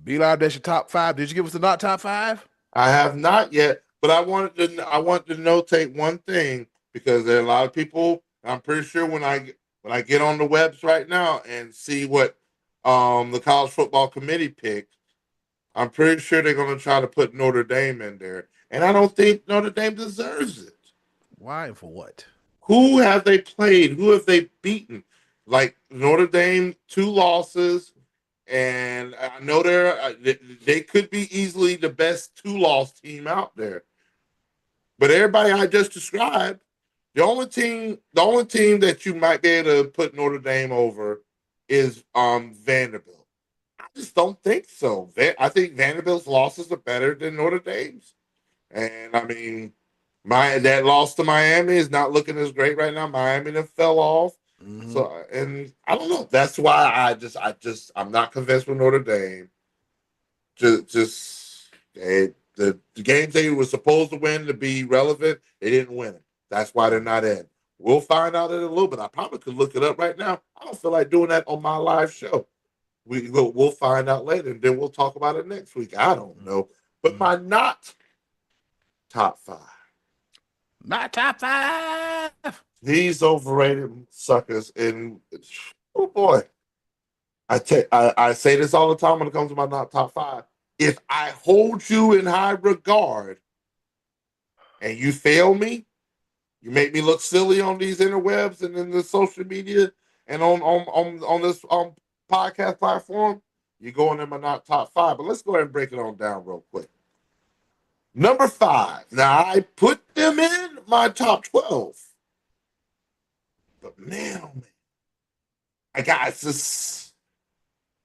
B Live, that's your top five. Did you give us the not top five? I have not yet, but I wanted to notate one thing because there are a lot of people. I'm pretty sure when I get on the webs right now and see what the college football committee picked, I'm pretty sure they're going to try to put Notre Dame in there, and I don't think Notre Dame deserves it. Why and for what? Who have they played? Who have they beaten? Like Notre Dame, 2 losses, and I know they could be easily the best 2-loss team out there. But everybody I just described, the only team that you might be able to put Notre Dame over is Vanderbilt. I just don't think so. I think Vanderbilt's losses are better than Notre Dame's. And I mean, that loss to Miami is not looking as great right now. Miami then fell off. Mm-hmm. So and I don't know. That's why I'm not convinced with Notre Dame. The games they were supposed to win to be relevant, they didn't win it. That's why they're not in. We'll find out in a little bit. I probably could look it up right now. I don't feel like doing that on my live show. We'll find out later, and then we'll talk about it next week. I don't know. But Mm-hmm. my not top five. My top five. These overrated suckers. And oh boy, I say this all the time when it comes to my not top five. If I hold you in high regard and you fail me, you make me look silly on these interwebs and in the social media and on this podcast platform, you're going in my not top five. But let's go ahead and break it on down real quick. Number 5. Now I put them in my top 12. But man, oh man, I got this.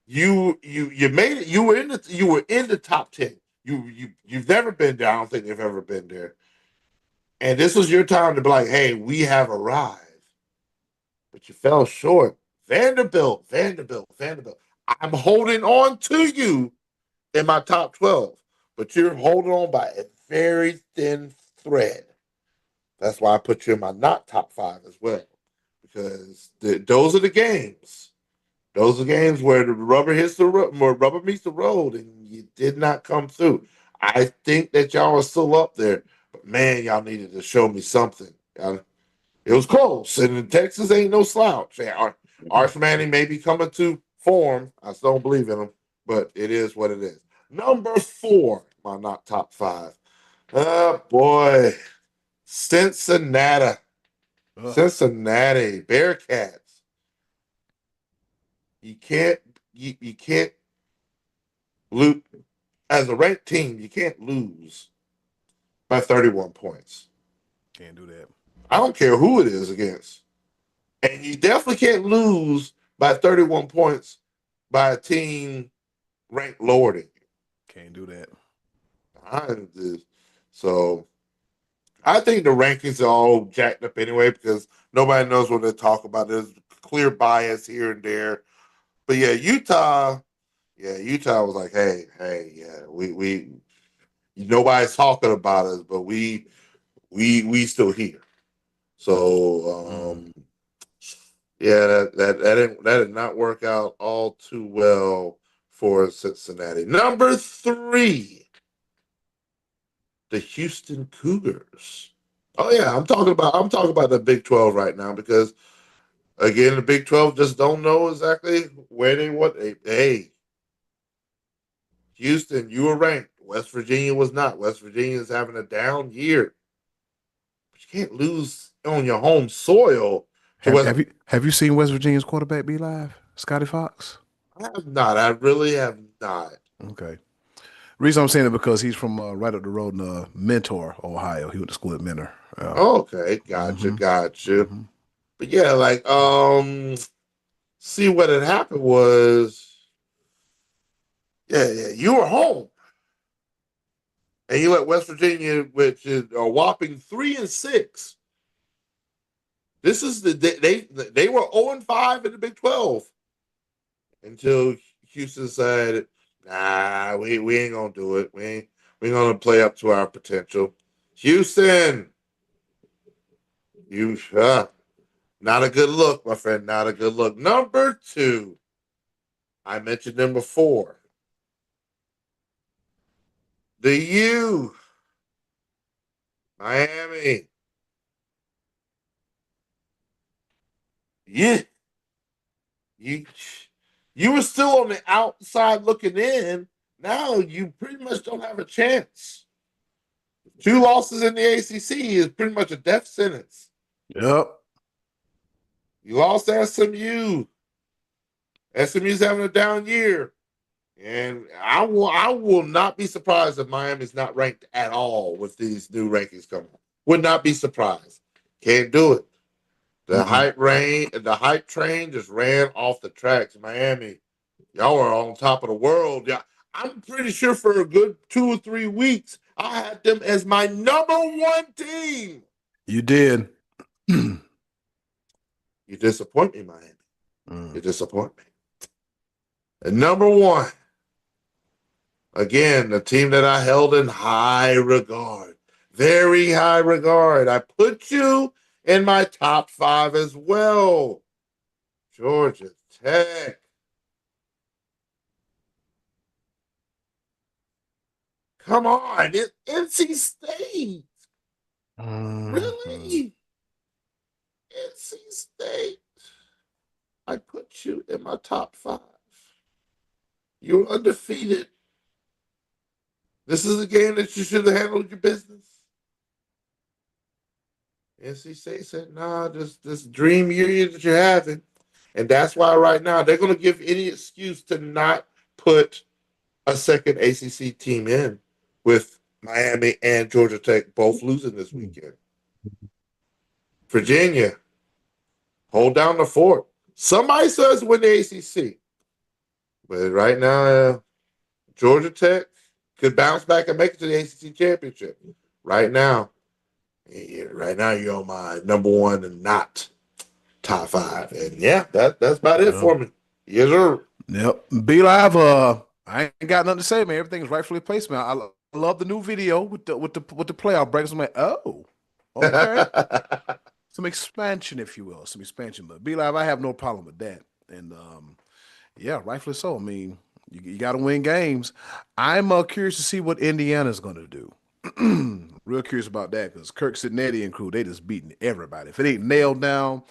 You made it. You were in the top 10. You've never been there. I don't think they've ever been there. And this was your time to be like, hey, we have arrived. But you fell short. Vanderbilt, Vanderbilt, Vanderbilt. I'm holding on to you in my top 12, but you're holding on by a very thin thread. That's why I put you in my not top 5 as well, because those are the games. Those are games where the rubber hits the road, where rubber meets the road, and you did not come through. I think that y'all are still up there, but man, y'all needed to show me something. It was close, and Texas ain't no slouch. Arch Manning may be coming to form. I still don't believe in him, but it is what it is. Number 4, my not top 5. Oh boy, Cincinnati, Ugh. Cincinnati Bearcats. You can't, you can't lose as a ranked team. You can't lose by 31 points. Can't do that. I don't care who it is against. And you definitely can't lose by 31 points by a team ranked lower than you. Can't do that. So I think the rankings are all jacked up anyway because nobody knows what they talk about. There's clear bias here and there. But Utah was like, hey, yeah, we nobody's talking about us, but we still here. So Mm. yeah, that did not work out all too well for Cincinnati. Number 3, the Houston Cougars. Oh yeah, I'm talking about the Big 12 right now because Again, the Big 12 just don't know exactly where they want. Hey, Houston, you were ranked. West Virginia was not. West Virginia is having a down year. But you can't lose on your home soil to Have West. have you have you seen West Virginia's quarterback be live? Scotty Fox? I have not. I really have not. Okay. Reason I'm saying it because he's from right up the road in Mentor, Ohio. He went to school at Mentor. Yeah. Okay, gotcha, hmm gotcha. hmm But yeah, like see what had happened was, yeah, you were home and you let West Virginia, which is a whopping 3-6. This is they were 0-5 in the Big 12 until Houston said, "Nah, we ain't gonna do it. We ain't gonna play up to our potential." Houston, you not a good look, my friend. Not a good look. Number two, I mentioned them before. The U, Miami. Yeah, you you were still on the outside looking in. Now you pretty much don't have a chance. Two losses in the ACC is pretty much a death sentence. Yep. You lost to SMU. SMU's having a down year. And I will not be surprised if Miami's not ranked at all with these new rankings coming. Would not be surprised. Can't do it. Mm-mm. The hype train just ran off the tracks. Miami, y'all are on top of the world. Yeah, I'm pretty sure for a good 2 or 3 weeks, I had them as my number 1 team. You did. Mm. You disappoint me, Miami. You disappoint me. And number 1, again, the team that I held in high regard, very high regard. I put you in my top 5 as well. Georgia Tech. Come on, it's NC State. Mhm. Really? NC State. I put you in my top 5. You're undefeated. This is a game that you should have handled your business. NC State said, nah, this dream year that you're having. And that's why right now they're going to give any excuse to not put a second ACC team in with Miami and Georgia Tech both losing this weekend. Virginia, hold down the fort. Somebody says win the ACC. But right now, Georgia Tech could bounce back and make it to the ACC championship. Right now, you're on my number 1 and not top 5. And yeah, that's about it Yeah. for me. Yes, sir. Yep. Be live. I ain't got nothing to say, man. Everything's rightfully placed, man. I love the new video with the playoff breakers. I'm like, oh, okay. Some expansion, if you will, some expansion. But be live. I have no problem with that. And yeah, rightfully so. I mean, you got to win games. I'm curious to see what Indiana's going to do. Real curious about that because Kirk Cincinnati and crew, they just beating everybody. If it ain't nailed down,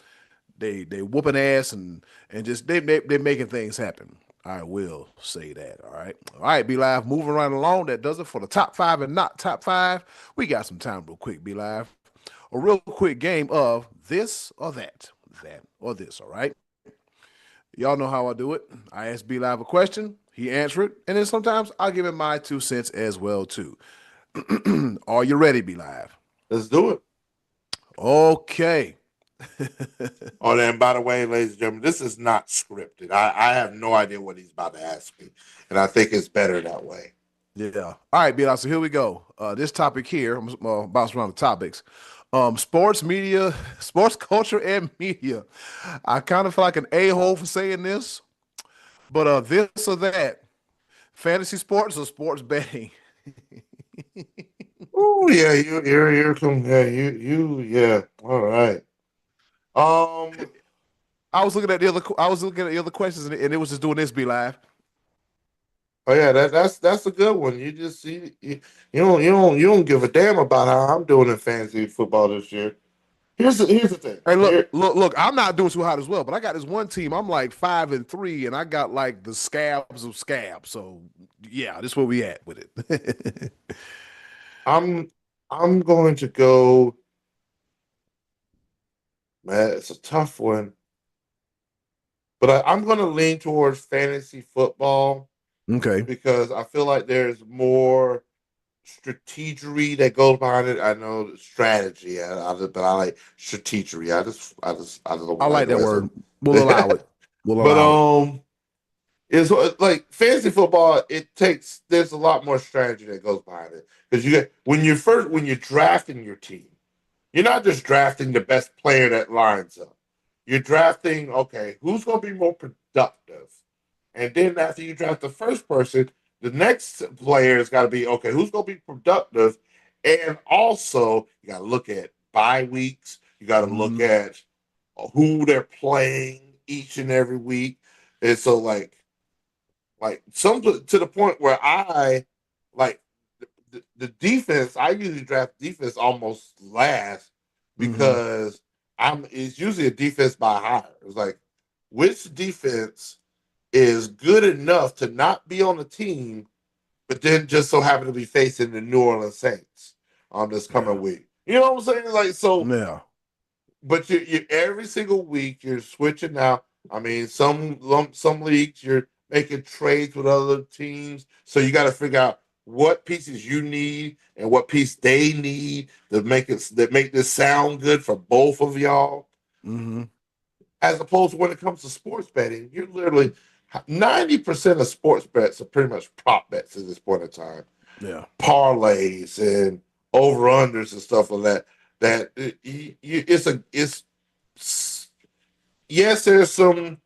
they whooping ass and just they making things happen. I will say that. All right. Be live. Moving right along. That does it for the top 5 and not top 5. We got some time, real quick. Be live. A real quick game of this or that or this. All right. Y'all know how I do it. I ask B Live a question, he answer it, and then sometimes I'll give him my 2 cents as well too. Are you ready, B Live? Let's do it. Okay. Oh, and by the way, ladies and gentlemen, this is not scripted. I have no idea what he's about to ask me, and I think it's better that way. Yeah. All right, B Live. So here we go. This topic here, I'm bounce around the topics. Sports media, sports culture and media. I kind of feel like an a-hole for saying this, but this or that. Fantasy sports or sports betting? Oh yeah, you're some yeah yeah. All right. Um. I was looking at the other questions and it was just doing this. Be live. Oh yeah, that's a good one. You just see you don't give a damn about how I'm doing in fantasy football this year. here's the thing. Hey, Here, look. I'm not doing too hot as well, but I got this one team. I'm like 5-3, and I got like the scabs of scabs. So yeah, this is where we at with it. I'm I'm going to go, man, it's a tough one, but I'm going to lean towards fantasy football Okay, because I feel like there's more strategery that goes behind it. I know strategy, but I like strategery. I don't I like like the that rest word. of We'll allow it. it. We'll But allow it. it's like fantasy football. There's a lot more strategy that goes behind it because you get when you're drafting your team, you're not just drafting the best player that lines up. You're drafting, okay, who's going to be more productive? And then after you draft the first person, the next player has got to be, okay, who's going to be productive? And also, you got to look at bye weeks. You got to look Mm-hmm. at who they're playing each and every week. And so, some to the point where I like the defense. I usually draft defense almost last Mm-hmm. because it's usually a defense by hire. It's like which defense is good enough to not be on the team, but then just so happen to be facing the New Orleans Saints on this Yeah. coming week. You know what I'm saying? Like so, Yeah. but you every single week you're switching out. I mean, some leagues you're making trades with other teams, so you got to figure out what pieces you need and what piece they need to make this sound good for both of y'all. Mm-hmm. As opposed to when it comes to sports betting, you're literally 90% of sports bets are pretty much prop bets at this point in time, Yeah. parlays and over unders and stuff like that. That it's yes, there's some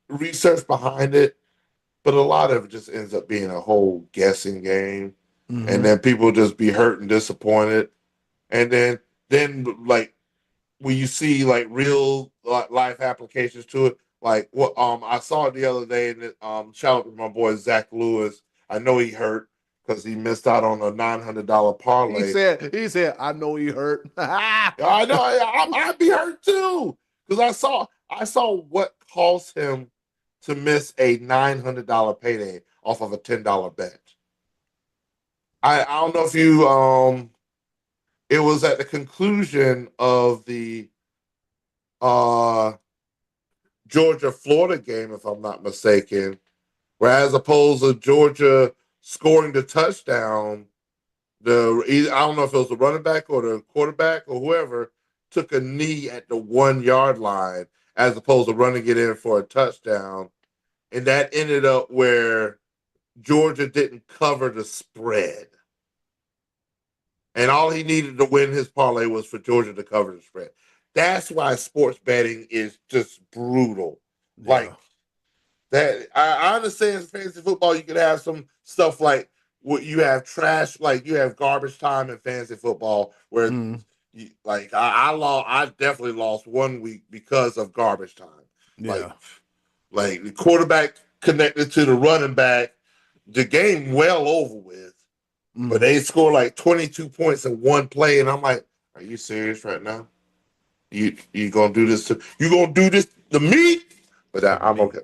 research behind it, but a lot of it just ends up being a whole guessing game, and Mm-hmm. then people just be hurt and disappointed, and then like when you see like real life applications to it, like what I saw it the other day, and shout out to my boy Zach Lewis. I know he hurt because he missed out on a $900 parlay. He said, I know he hurt. I know I'd be hurt too because I saw what cost him to miss a $900 payday off of a $10 bet. I don't know if you it was at the conclusion of the uh Georgia Florida game, if I'm not mistaken, where as opposed to Georgia scoring the touchdown, I don't know if it was the running back or the quarterback or whoever took a knee at the 1 yard line as opposed to running it in for a touchdown, and that ended up where Georgia didn't cover the spread, and all he needed to win his parlay was for Georgia to cover the spread. That's why sports betting is just brutal. Yeah. Like that, I understand fantasy football. You could have some stuff like what you have trash, like you have garbage time in fantasy football, where Mm. like I definitely lost 1 week because of garbage time. Like Yeah. like the quarterback connected to the running back, the game well over with, but Mm. they score like 22 points in one play, and I'm like, are you serious right now? You gonna do this to you gonna do this to me? But To I'm me. okay.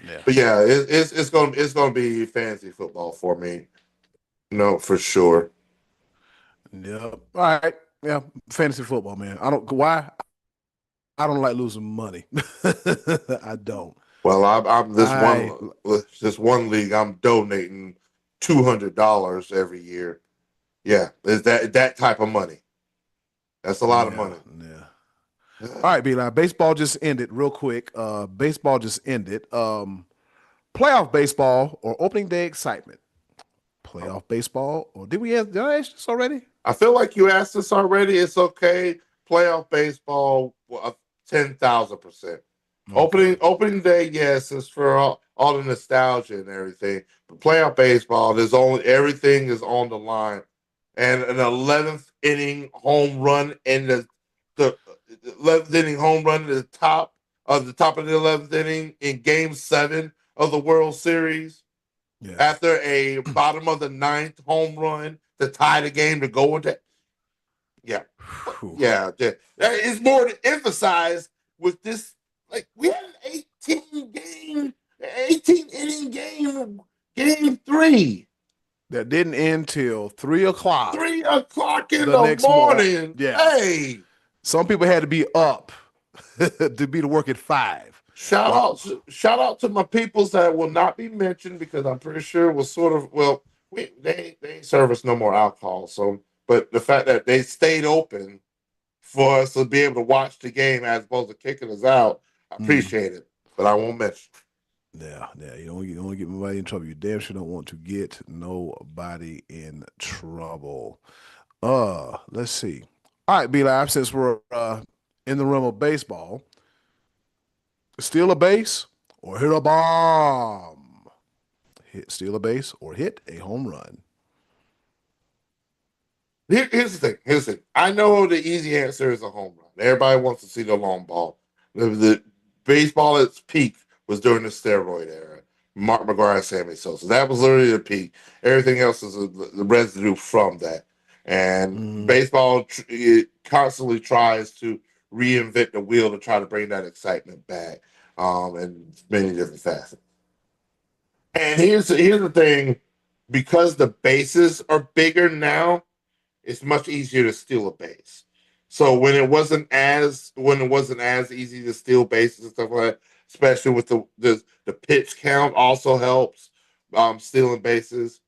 Yeah. But yeah, it's gonna be fantasy football for me. No, for sure. Yep. All right. Yeah. Fantasy football, man. I don't why I don't like losing money. I don't. Well, I'm I this one league. I'm donating $200 every year. Yeah, is that type of money? That's a lot of yeah, money. yeah. All right, B line. Baseball just ended real quick. Baseball just ended. Playoff baseball or opening day excitement. Playoff baseball or did I ask this already? I feel like you asked this already. It's okay. Playoff baseball, 10,000%. Okay. Opening day, yes, it's for all the nostalgia and everything. But playoff baseball, there's only everything is on the line, and an 11th inning home run in the 11th inning home run at the top of the 11th inning in Game 7 of the World Series Yeah. after a bottom of the ninth home run to tie the game to go into. Yeah. But Whew. yeah, that is more to emphasize with this. Like we had an 18 inning game three. That didn't end till 3 o'clock 3 o'clock in the the next morning. morning. Yeah. Hey, Some people had to be up to be to work at 5. Well, shout out to my peoples that will not be mentioned because I'm pretty sure it was sort of well, they ain't serve us no more alcohol. So, but the fact that they stayed open for us to be able to watch the game as opposed to kicking us out, I mm, appreciate it. But I won't mention. yeah. You don't get nobody in trouble. You damn sure don't want to get nobody in trouble. Let's see. All right, B Live, since we're in the realm of baseball, steal a base or hit a bomb. Steal a base or hit a home run. Here's the thing. Here's the thing. I know the easy answer is a home run. Everybody wants to see the long ball. The baseball at its peak was during the steroid era. Mark McGwire, Sammy Sosa. That was literally the peak. Everything else is the residue from that. And Mm-hmm. baseball it constantly tries to reinvent the wheel to try to bring that excitement back in many different facets. And here's the thing, because the bases are bigger now, it's much easier to steal a base. So when it wasn't as easy to steal bases and stuff like that, especially with the pitch count also helps stealing bases.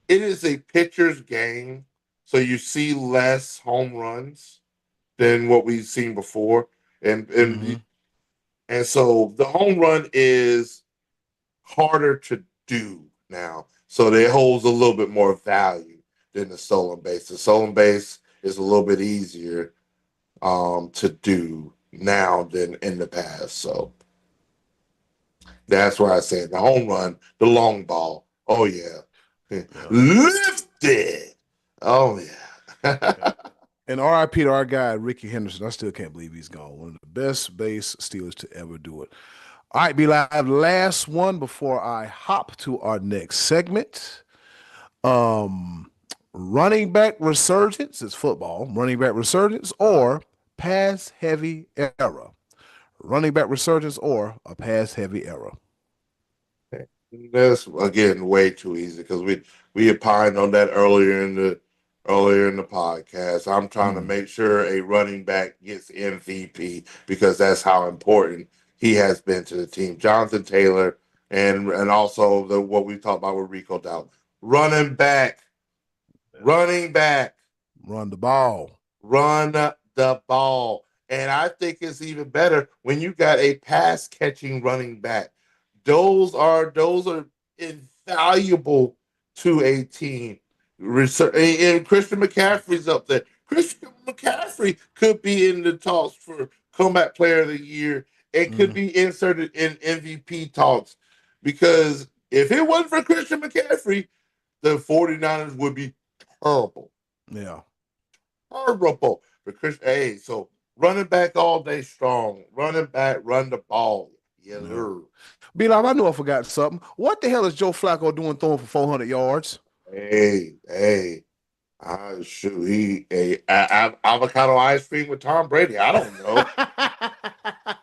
It is a pitcher's game, so you see less home runs than what we've seen before, and Mm-hmm. and and so the home run is harder to do now. So it holds a little bit more value than the stolen base. The stolen base is a little bit easier to do now than in the past. So that's why I said the home run, the long ball. Oh yeah. Yeah. Lifted. Oh yeah. Yeah. And RIP to our guy, Ricky Henderson. I still can't believe he's gone. One of the best base stealers to ever do it. All right, be live. Last one before I hop to our next segment. Um, Running back resurgence is football. Running back resurgence or pass heavy era. Running back resurgence or a pass heavy era. That's again way too easy because we opined on that earlier in the podcast. I'm trying to Mm, make sure a running back gets MVP because that's how important he has been to the team. Jonathan Taylor and also the what we talked about with Rico Dowd. Running back, running back, run the ball. run the ball. And I think it's even better when you got a pass catching running back. Those are invaluable to a team. And Christian McCaffrey's up there. Christian McCaffrey could be in the talks for comeback player of the year. It could Mm, be inserted in MVP talks because if it wasn't for Christian McCaffrey, the 49ers would be terrible. yeah. Horrible. But Chris, hey, so running back all day strong. Running back, run the ball. Yeah. Yeah. Be like, I knew I forgot something. What the hell is Joe Flacco doing throwing for 400 yards? Hey. I shoot. Avocado ice cream with Tom Brady. I don't know.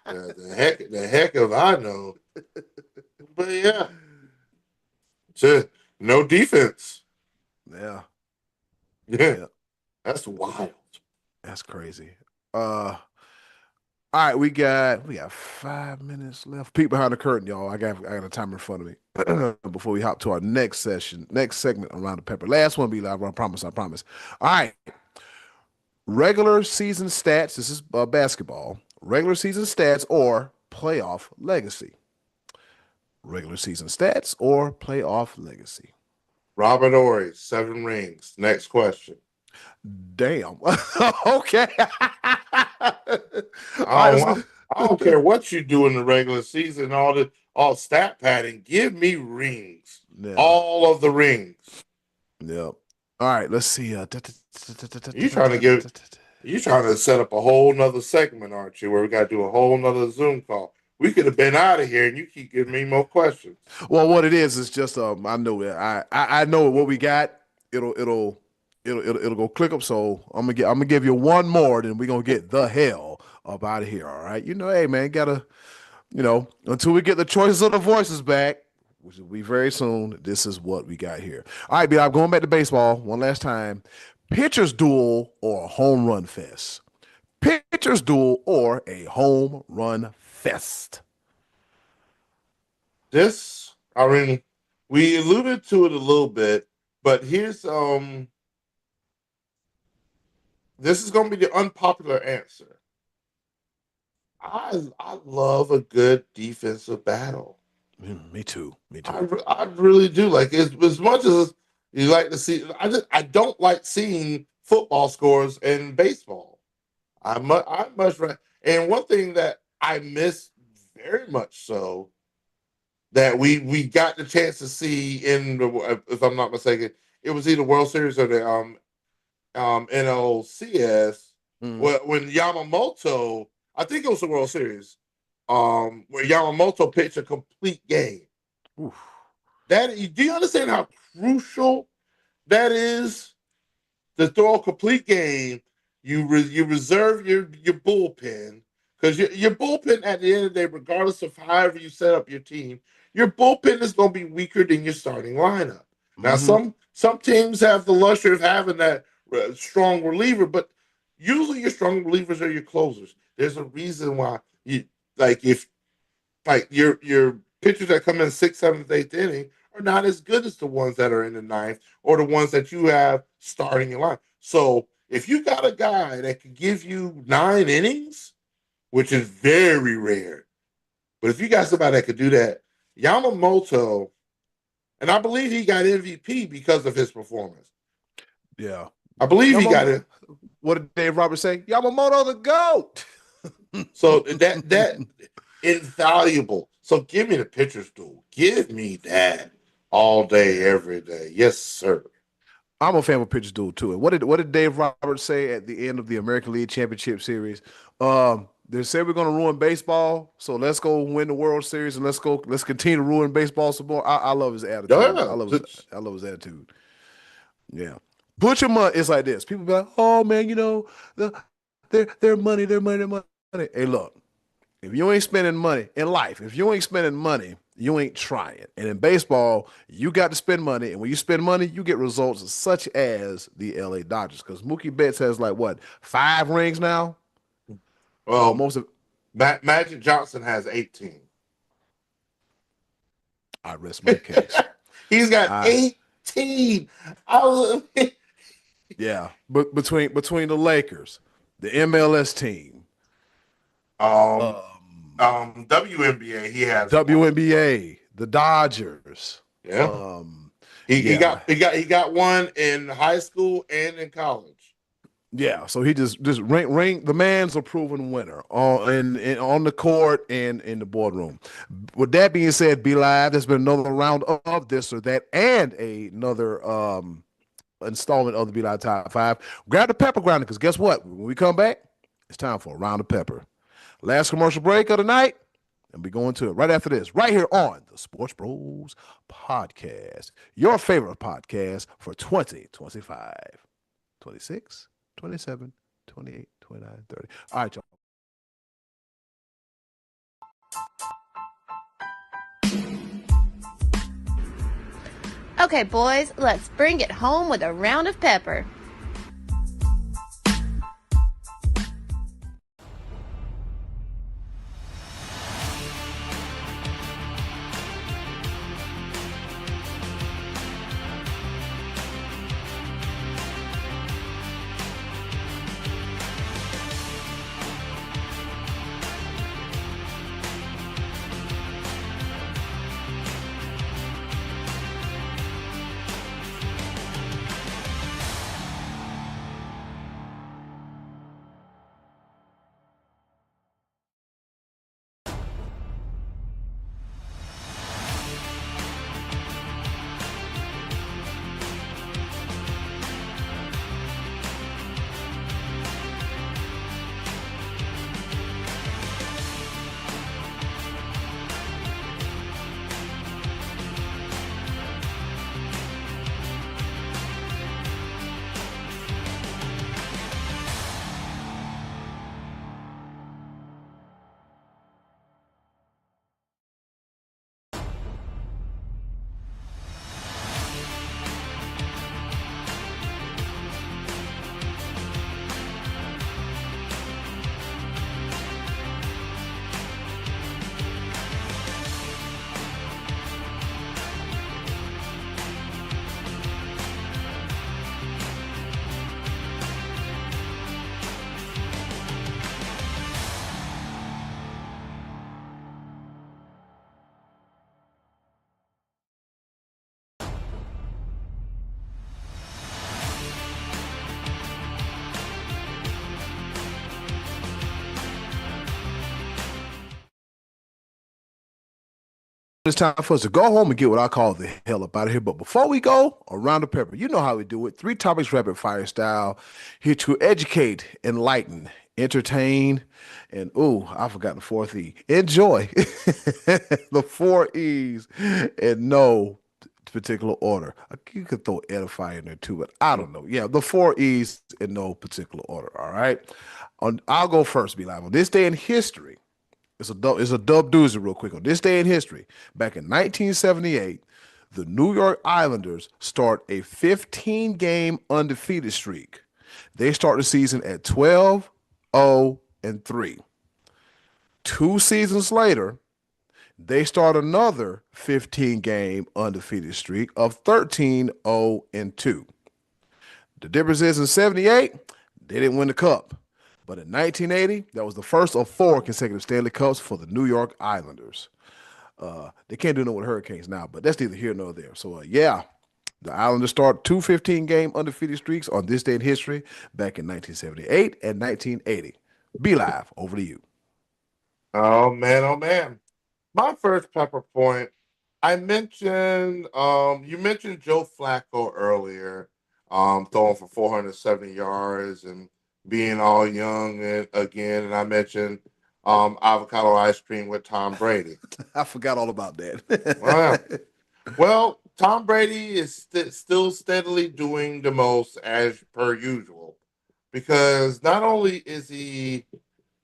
The heck if I know. But yeah, just no defense. Yeah. Yeah, Yeah. that's wild. That's crazy. Uh all right, we got 5 minutes left. Peek behind the curtain, y'all. I got a timer in front of me. Before we hop to our next segment around the pepper. Last one be live. I promise. I promise. All right, regular season stats. This is basketball. Regular season stats or playoff legacy. Regular season stats or playoff legacy. Robert Ory, 7 rings. Next question. Damn. Okay. I All right. don't, I don't care what you do in the regular season, all stat padding. Give me rings. Yeah. All of the rings. Yeah. All right. Let's see. You trying to give you trying to set up a whole nother segment, aren't you? Where we gotta do a whole nother Zoom call. We could have been out of here and you keep giving me more questions. Well, what it is just I know it. I know what we got. It'll it'll go click up. So I'm gonna give you one more, then we're gonna get the hell up out of here. All right. Hey man, gotta, until we get the choices of the voices back, which will be very soon, this is what we got here. All right, B, I'm going back to baseball one last time. Pitchers duel or a home run fest? Pitchers duel or a home run fest? This, I mean, we alluded to it a little bit, but here's this is going to be the unpopular answer. I love a good defensive battle. Me too. I really do. Like as much as you like to see, I don't like seeing football scores in baseball. I much and one thing that I miss very much so that we got the chance to see in the, if I'm not mistaken, it was either World Series or the NLCS Mm. when Yamamoto, I think it was the World Series, where Yamamoto pitched a complete game. Oof. Do you understand how crucial that is to throw a complete game? You reserve your bullpen because your bullpen at the end of the day, regardless of however you set up your team, your bullpen is going to be weaker than your starting lineup. Now, Mm-hmm. some teams have the luxury of having that strong reliever, but usually your strong relievers are your closers. There's a reason why you if your pitchers that come in sixth, seventh, eighth inning are not as good as the ones that are in the ninth or the ones that you have starting in line. So if you got a guy that can give you 9 innings, which is very rare, but if you got somebody that could do that, Yamamoto, and I believe he got MVP because of his performance. Yeah. I believe he got it. What did Dave Roberts say? Yamamoto the GOAT. So that invaluable. So give me the pitcher's duel. Give me that all day, every day. Yes, sir. I'm a fan of pitchers duel too. And what did Dave Roberts say at the end of the American League Championship Series? They said we're gonna ruin baseball, so let's go win the World Series and let's continue to ruin baseball some more. I love his attitude. Yeah. I love his attitude. Yeah. Put your money. It's like this. People be like, oh man, the their money, their money, their money. Hey, look, if you ain't spending money in life, if you ain't spending money, you ain't trying. And in baseball, you got to spend money. And when you spend money, you get results such as the LA Dodgers. Because Mookie Betts has like what, 5 rings now? Well, Most of Magic Johnson has 18. I rest my case. He's got 18. Yeah. But between the Lakers, the MLS team, WNBA, he has WNBA, the Dodgers. Yeah. He got one in high school and in college. Yeah, so he just ring. The man's a proven winner on the court and in the boardroom. With that being said, Be Live, there's been another round of this or that, and another installment of the Be Live Top 5. Grab the pepper grinder, because guess what? When we come back, it's time for a round of pepper. Last commercial break of the night, and we're going to it right after this, right here on the Sports Bros Podcast, your favorite podcast for 2025, 26. 27, 28, 29, 30. All right, y'all. Okay, boys, let's bring it home with a round of pepper. it's time for us to go home and get what I call the hell up out of here. But before we go, a round of pepper. You know how we do it. 3 topics rapid fire style. Here to educate, enlighten, entertain, and I forgot the fourth E. Enjoy. The 4 E's in no particular order. You could throw edify in there too, but I don't know. Yeah, the 4 E's in no particular order. All right. I'll go first, be live. On this day in history, it's a dub doozy real quick. On this day in history, back in 1978, the New York Islanders start a 15-game undefeated streak. They start the season at 12-0-3. 2 seasons later, they start another 15-game undefeated streak of 13-0-2. The difference is in 78, they didn't win the cup. But in 1980, that was the first of 4 consecutive Stanley Cups for the New York Islanders. They can't do no with Hurricanes now, but that's neither here nor there. So, yeah, the Islanders start 2 15-game undefeated streaks on this day in history back in 1978 and 1980. Be live. Over to you. Oh man, oh man. My first pepper point, I mentioned you mentioned Joe Flacco earlier, throwing for 470 yards and being all young again, and I mentioned avocado ice cream with Tom Brady. I forgot all about Well, that. well, Tom Brady is still steadily doing the most as per usual, because not only is he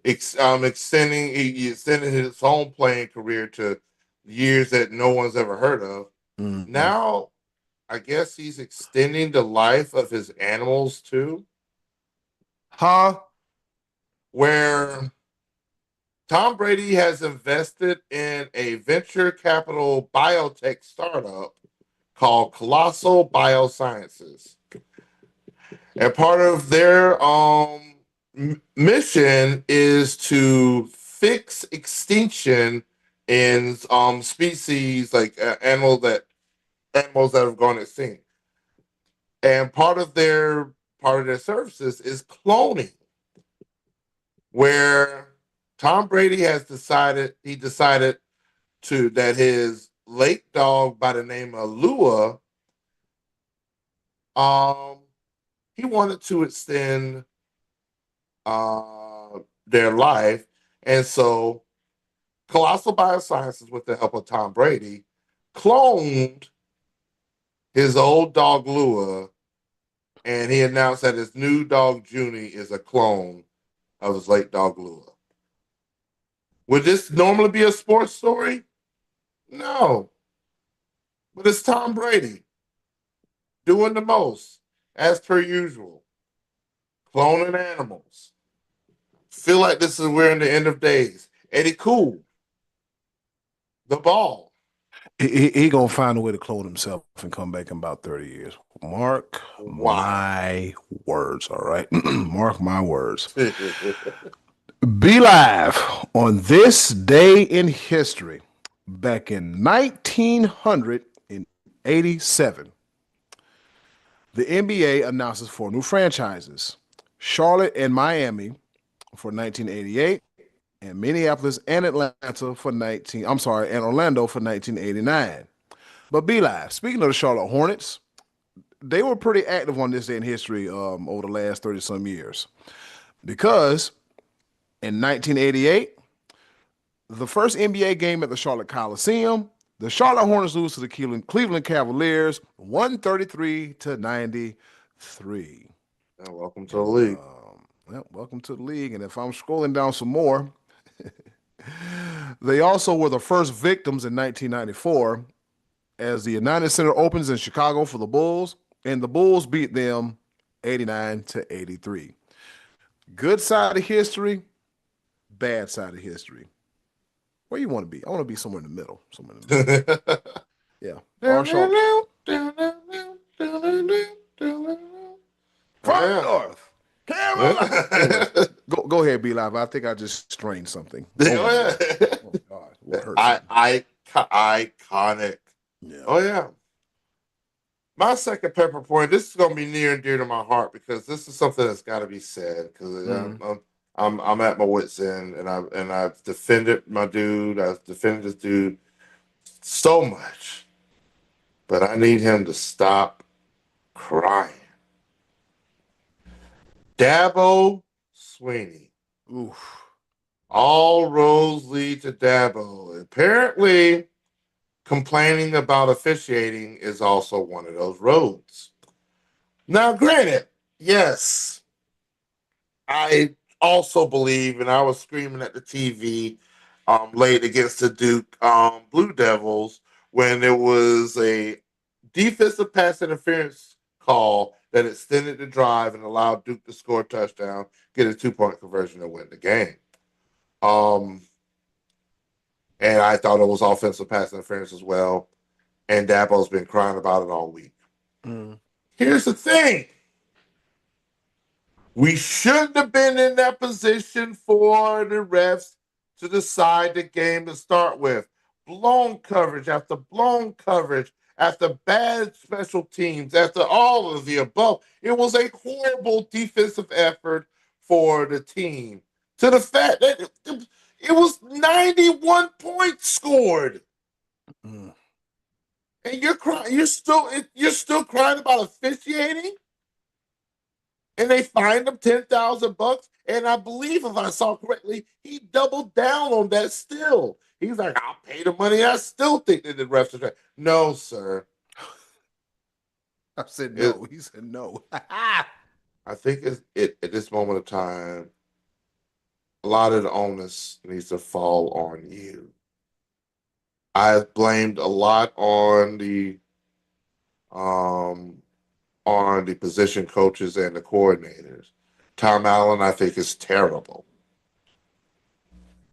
he extended his own playing career to years that no one's ever heard of. Mhm. Now, I guess he's extending the life of his animals too, Huh? where Tom Brady has invested in a venture capital biotech startup called Colossal Biosciences. And part of their mission is to fix extinction in species like animals that have gone extinct. And part of their services is cloning, where Tom Brady has decided to that his late dog by the name of Lua, um, he wanted to extend uh, their life. And so Colossal Biosciences, with the help of Tom Brady, cloned his old dog Lua, and he announced that his new dog Junie is a clone of his late dog Lua. Would this normally be a sports story? No. But it's Tom Brady doing the most, as per usual. Cloning animals. Feel like we're in the end of days. Eddie Cool, the ball. He gonna find a way to clone himself and come back in about 30 years. Mark Wow. my words, all right? Mark my words. Be live on this day in history. Back in 1987, the NBA announces 4 new franchises: Charlotte and Miami for 1988, and Minneapolis and Atlanta for 19. I'm sorry, and Orlando for 1989. But be live. Speaking of the Charlotte Hornets, they were pretty active on this day in history over the last 30 some years, because in 1988, the first NBA game at the Charlotte Coliseum, the Charlotte Hornets lose to the Cleveland Cavaliers 133-93. Welcome to the And league. well, welcome to the league. And if I'm scrolling down some more, they also were the first victims in 1994 as the United Center opens in Chicago for the Bulls, and the Bulls beat them 89-83. Good side of history, bad side of history. Where you want to be? I want to be somewhere in the middle. Somewhere in the middle. Yeah. Our Charlotte. From Yeah. North Carolina. Anyway, go ahead, be live. I think I just strained something. Oh, oh God, what hurts? Iconic. Yeah. Oh yeah. My second pepper point. This is going to be near and dear to my heart because this is something that's got to be said. Because I'm at my wits end, and I've defended my dude. I've defended this dude so much, but I need him to stop crying. Dabo Sweeney. Oof. All roads lead to Dabo. Apparently, complaining about officiating is also one of those roads. Now, granted, yes, I also believe, and I was screaming at the TV late against the Duke Blue Devils when there was a defensive pass interference call that extended the drive and allowed Duke to score a touchdown, get a 2-point conversion, and win the game. Um, and I thought it was offensive pass interference as well. And Dabo's been crying about it all week. Mm. Here's the thing. We shouldn't have been in that position for the refs to decide the game to start with. Blown coverage after blown coverage, after bad special teams, after all of the above. It was a horrible defensive effort for the team. To the fact that it was 91 points scored. Mm. And you're crying, you're still crying about officiating? And they fined him $10,000. And I believe, if I saw correctly, he doubled down on that still. He's like, I'll pay the money. I still think that the refs are trying. No, sir. I said It, no. He said no. I think at this moment of time, a lot of the onus needs to fall on you. I've blamed a lot um on the position coaches and the coordinators. Tom Allen, I think, is terrible.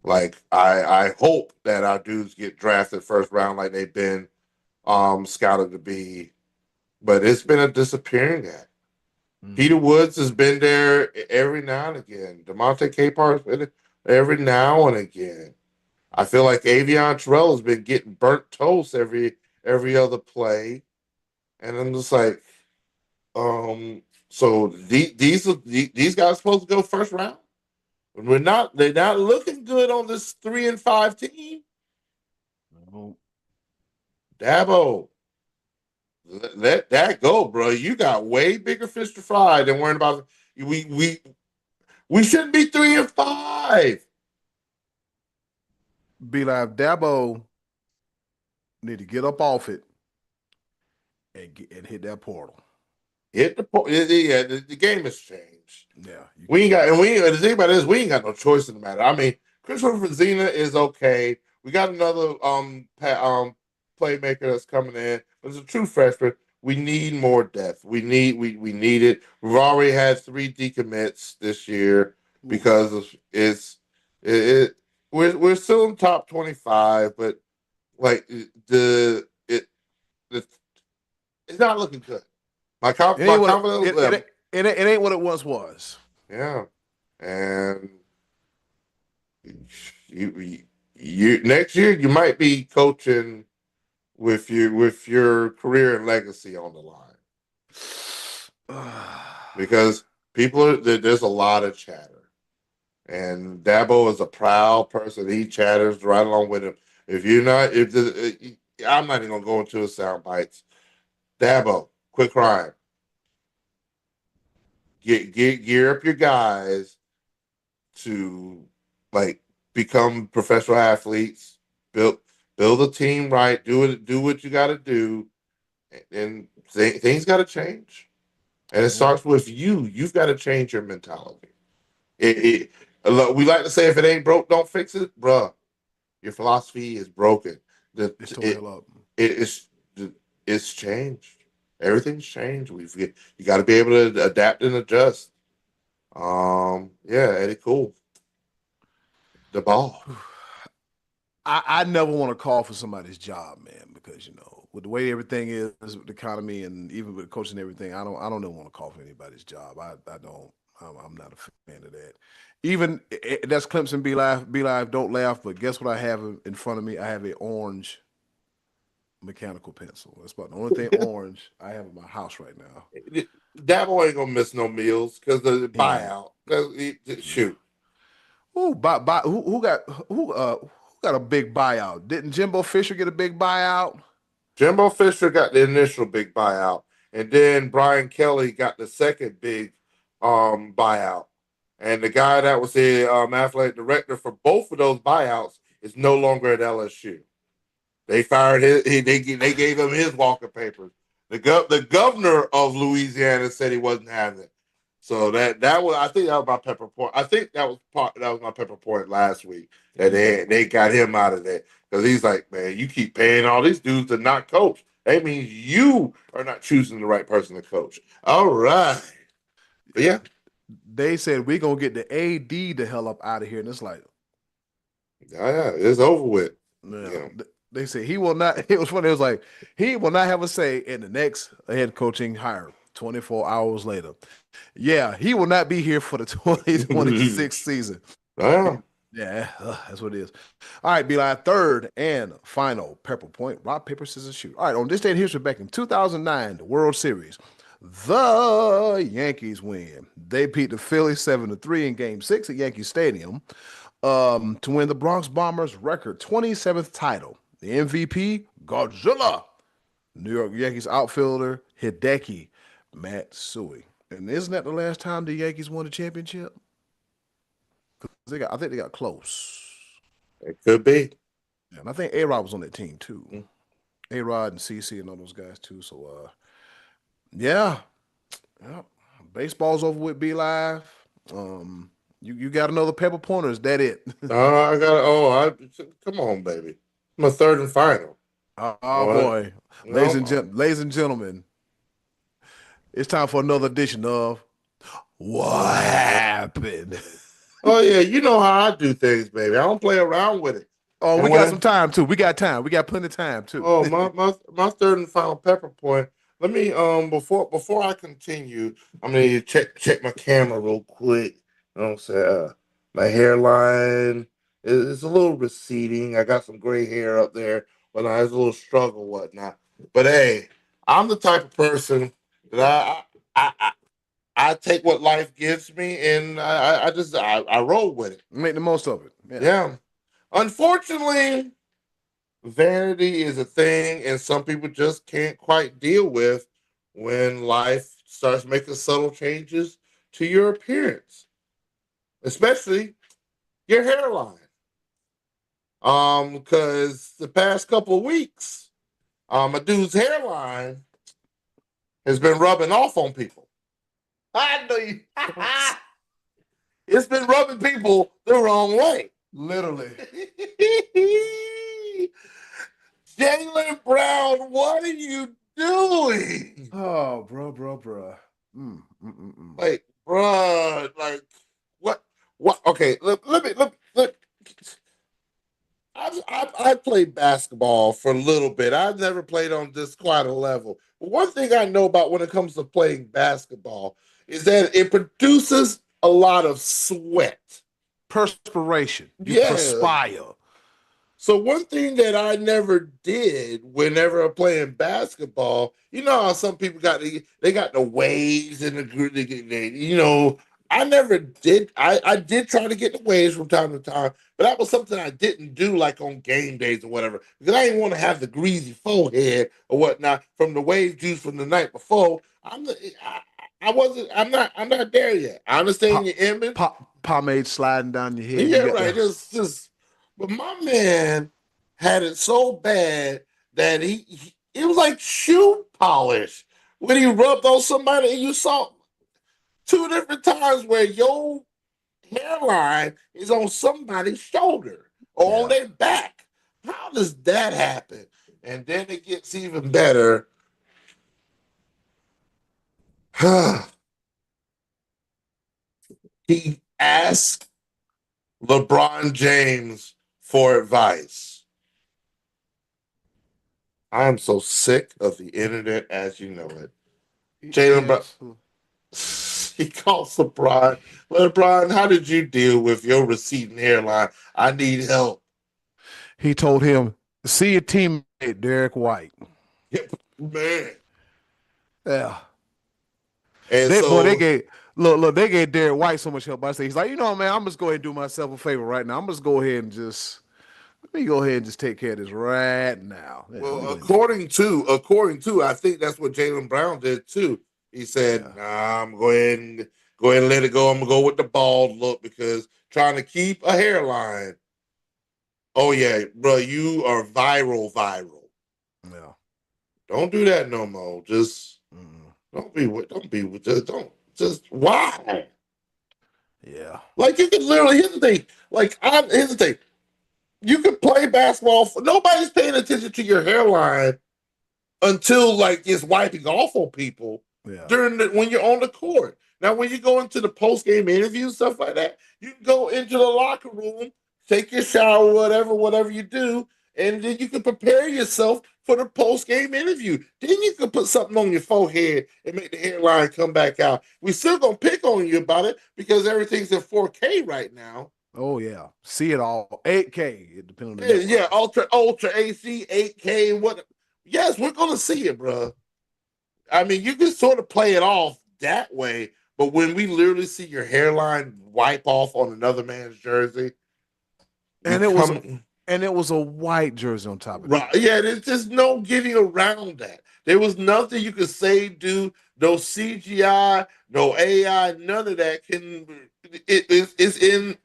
Like I hope that our dudes get drafted first round like they've been scouted to be, but it's been a disappearing act. Peter Woods has been there every now and again. DeMonte Capar's been there every now and again. I feel like Avion Terrell has been getting burnt toast every other play, and I'm just like, so these guys are supposed to go first round. They're not looking good on this 3-5 team. No. Dabo, let that go, bro. You got way bigger fish to fry than worrying about. We shouldn't be 3-5. Be like Dabo need to get up off it and hit that portal. Hit the point. Yeah, the game has changed. Yeah, We ain't got, and we the thing about this, we ain't got no choice in the matter. I mean, Christopher Zena is okay. We got another playmaker that's coming in, but it's a true freshman. We need more depth. We need it. We've already had 3 decommits this year because of we're still in top 25, but like the it's not looking good. My confidence it ain't what it once was. yeah, and you next year you might be coaching with your career and legacy on the line because there's a lot of chatter, and Dabo is a proud person. He chatters right along with him. If you're not, if the, I'm not even gonna go into his sound bites. Dabo, quit crying. Gear up your guys to like become professional athletes, build a team right, do what you got to do, and things got to change. And it starts with you. You've got to change your mentality. We like to say, if it ain't broke, don't fix it, bruh. Your philosophy is broken. It's tore hell up. It's it's changed. Everything's changed. You got to be able to adapt and adjust. Yeah, Eddie Cool. The ball. I never want to call for somebody's job, man, because with the way everything is with the economy and even with coaching and everything, I don't ever want to call for anybody's job. I don't. I'm not a fan of that. Even that's Clemson. Be live. Don't laugh. But guess what I have in front of me? I have an orange mechanical pencil. That's about the only thing orange I have in my house right now. Dabo ain't gonna miss no meals because of the buyout. Shoot. Who got got a big buyout? Didn't Jimbo Fisher get a big buyout? Jimbo Fisher got the initial big buyout, and then Brian Kelly got the second big buyout. And the guy that was the athletic director for both of those buyouts is no longer at LSU. They fired his. They gave him his walking papers. The governor of Louisiana said he wasn't having it. So that was, I think that was my pepper point. I think that was my pepper point last week that they got him out of there because he's like, man, you keep paying all these dudes to not coach. That means you are not choosing the right person to coach. All right, but yeah, They said we're gonna get the AD the hell up out of here, and it's like, yeah, it's over with. no. Yeah. They said he will not. It was funny. It was like he will not have a say in the next head coaching hire. 24 hours later, yeah, he will not be here for the 2026 season. Yeah. Yeah, that's what it is. All right, be like third and final pepper point. Rock, paper, scissors, shoot. All right, on this day in history, back in 2009, the World Series, the Yankees win. They beat the Phillies 7-3 in Game 6 at Yankee Stadium to win the Bronx Bombers' record 27th title. The MVP, Godzilla, New York Yankees outfielder Hideki Matsui. And isn't that the last time the Yankees won the championship? I think they got close. It could be. And I think A-Rod was on that team too. A-Rod and CC and all those guys too. So yeah. Yeah. Baseball's over with, Be Live. You got another pepper pointer, is that it? Come on, baby. My third and final. Oh What? boy. No. Ladies and gentlemen, it's time for another edition of What Happened? Oh yeah, you know how I do things, baby. I don't play around with it. Oh, we And got some time too. We got time. We got plenty of time too. my third and final pepper point. Let me before I continue, I'm gonna check my camera real quick. You know what I'm saying? My hairline is a little receding. I got some gray hair up there, but I has a little struggle, whatnot. But hey, I'm the type of person that I take what life gives me, and I roll with it. Make the most of it. Yeah. Yeah. Unfortunately, vanity is a thing, and some people just can't quite deal with when life starts making subtle changes to your appearance, especially your hairline. Because the past couple of weeks, a dude's hairline has been rubbing off on people. I know you. It's been rubbing people the wrong way. Literally. Jalen Brown, what are you doing? Oh, bro. Like, bro, like, what? Okay, let me. I played basketball for a little bit. I've never played on this quite a level. But one thing I know about when it comes to playing basketball is that it produces a lot of sweat. Perspiration. You Yeah. perspire. So one thing that I never did whenever I'm playing basketball, you know how some people they got the waves and the group, I never did. I did try to get the waves from time to time, but that was something I didn't do like on game days or whatever because I didn't want to have the greasy forehead or whatnot from the wave juice from the night before. I'm not there yet. I understand your image. Pomade sliding down your head. Yeah, right. But my man had it so bad that it was like shoe polish when he rubbed on somebody and you saw two different times where your hairline is on somebody's shoulder or on their back. How does that happen? And then it gets even better. He asked LeBron James for advice. I am so sick of the internet as you know it. Jalen Brown, he calls LeBron. LeBron, how did you deal with your receding hairline? I need help. He told him, see your teammate, Derek White. Yep, man. Yeah. And They gave Derek White so much help. I say he's like, man, I'm just go ahead and do myself a favor right now. I'm just go ahead and just me go ahead and just take care of this right now. Yeah, let me Well, go ahead and do according to, I think that's what Jalen Brown did too. He that. said, "Nah, I'm go ahead and let it go. I'm gonna go with the bald look because trying to keep a hairline. Oh yeah, bro, you are viral. Yeah. Don't do that no more. Just Mm-mm. don't be with just don't just why? Yeah. Like you can literally here's the thing. Here's the thing. You can play basketball. Nobody's paying attention to your hairline until like it's wiping off on people Yeah. when you're on the court. Now, when you go into the post game interview stuff like that, you can go into the locker room, take your shower, whatever you do, and then you can prepare yourself for the post game interview. Then you can put something on your forehead and make the hairline come back out. We still gonna pick on you about it because everything's in 4K right now. Oh yeah. See it all. 8K. It depends on the Yeah, yeah, network. ultra AC, 8K, what? Yes, we're gonna see it, bro. I mean, you can sort of play it off that way, but when we literally see your hairline wipe off on another man's jersey, we And it was come a white jersey on top of right. that. Yeah, there's just no getting around that. There was nothing you could say, do no CGI, no AI, none of that can. It's in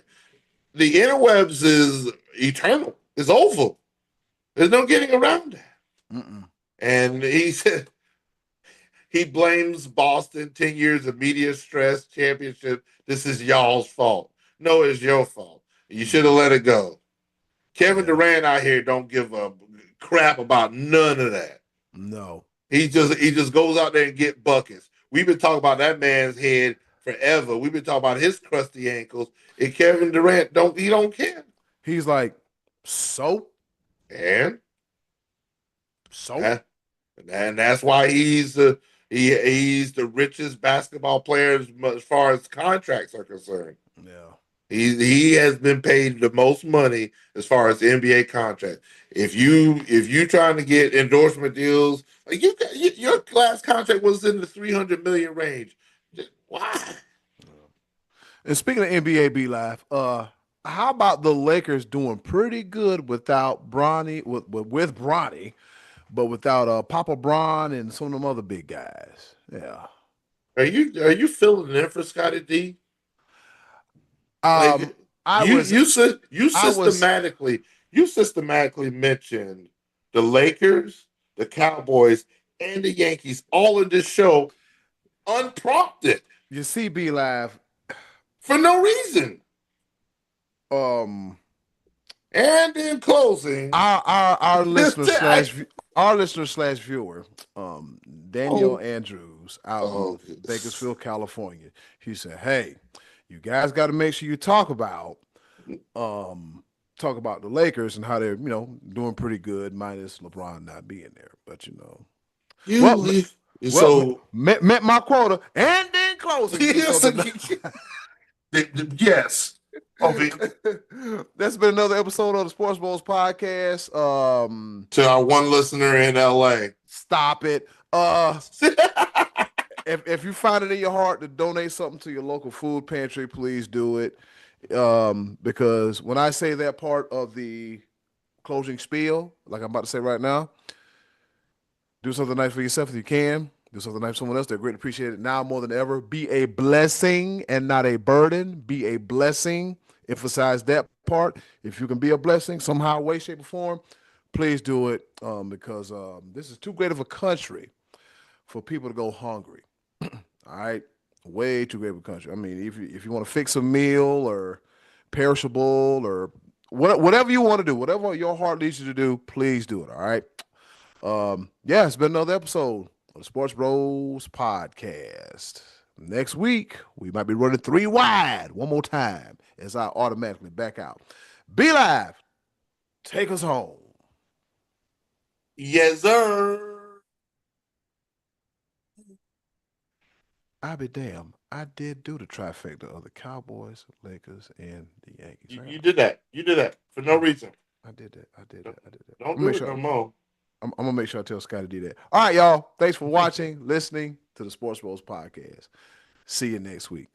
the interwebs is eternal. It's over. There's no getting around that. Mm-mm. And he said he blames Boston 10 years of media stress championship. This is y'all's fault. No, it's your fault. You should have Mm-mm. let it go. Kevin Yeah. Durant out here don't give a crap about none of that. No. He just goes out there and get buckets. We've been talking about that man's head forever. We've been talking about his crusty ankles. And Kevin Durant don't care. He's like, so, And so. that, and that's why he's the richest basketball player as far as contracts are concerned. Yeah. He has been paid the most money as far as NBA contract. If you trying to get endorsement deals, like your last contract was in the 300 million range. Why? And speaking of NBA B Live, how about the Lakers doing pretty good without Bronny with Bronny, but without Papa Bron and some of them other big guys? Yeah. Are you filling in for Scotty D? Um, Like I you was you you I was systematically mentioned the Lakers, the Cowboys, and the Yankees all in this show unprompted you see B Live. for no reason. Um, And in closing, our listener I, slash viewer, Daniel oh, Andrews out oh, in Bakersfield, California. He said, "Hey, you guys got to make sure you um talk about the Lakers and how they're doing pretty good, minus LeBron not being there. But well, you well, so met my quota, and then closing. This yes, was yes. Okay, That's been another episode of the Sports Bros podcast. to our one listener in LA. Stop it. If you find it in your heart to donate something to your local food pantry, please do it. Because when I say that part of the closing spiel, like I'm about to say right now, do something nice for yourself if you can. Do something nice for someone else. They're greatly appreciated now more than ever. Be a blessing and not a burden. Be a blessing. Emphasize that part. If you can be a blessing somehow, way, shape, or form, please do it. Because this is too great of a country for people to go hungry. All right, way too great of a country. I mean, if you want to fix a meal or perishable or whatever you want to do, whatever your heart leads you to do, please do it. All right. Yeah, it's been another episode of the Sports Bros podcast. Next week, we might be running three wide one more time as I automatically back out. Be live. Take us home. Yes, sir. I'll be damned. I did do the trifecta of the Cowboys, Lakers, and the Yankees. You did that. You did that for no reason. I did that. I did Don't that. I did that. don't I'm gonna do make it sure. no more. I'm gonna make sure I tell Scotty to do that. All right, y'all. Thanks for watching, listening to the Sports Bros podcast. See you next week.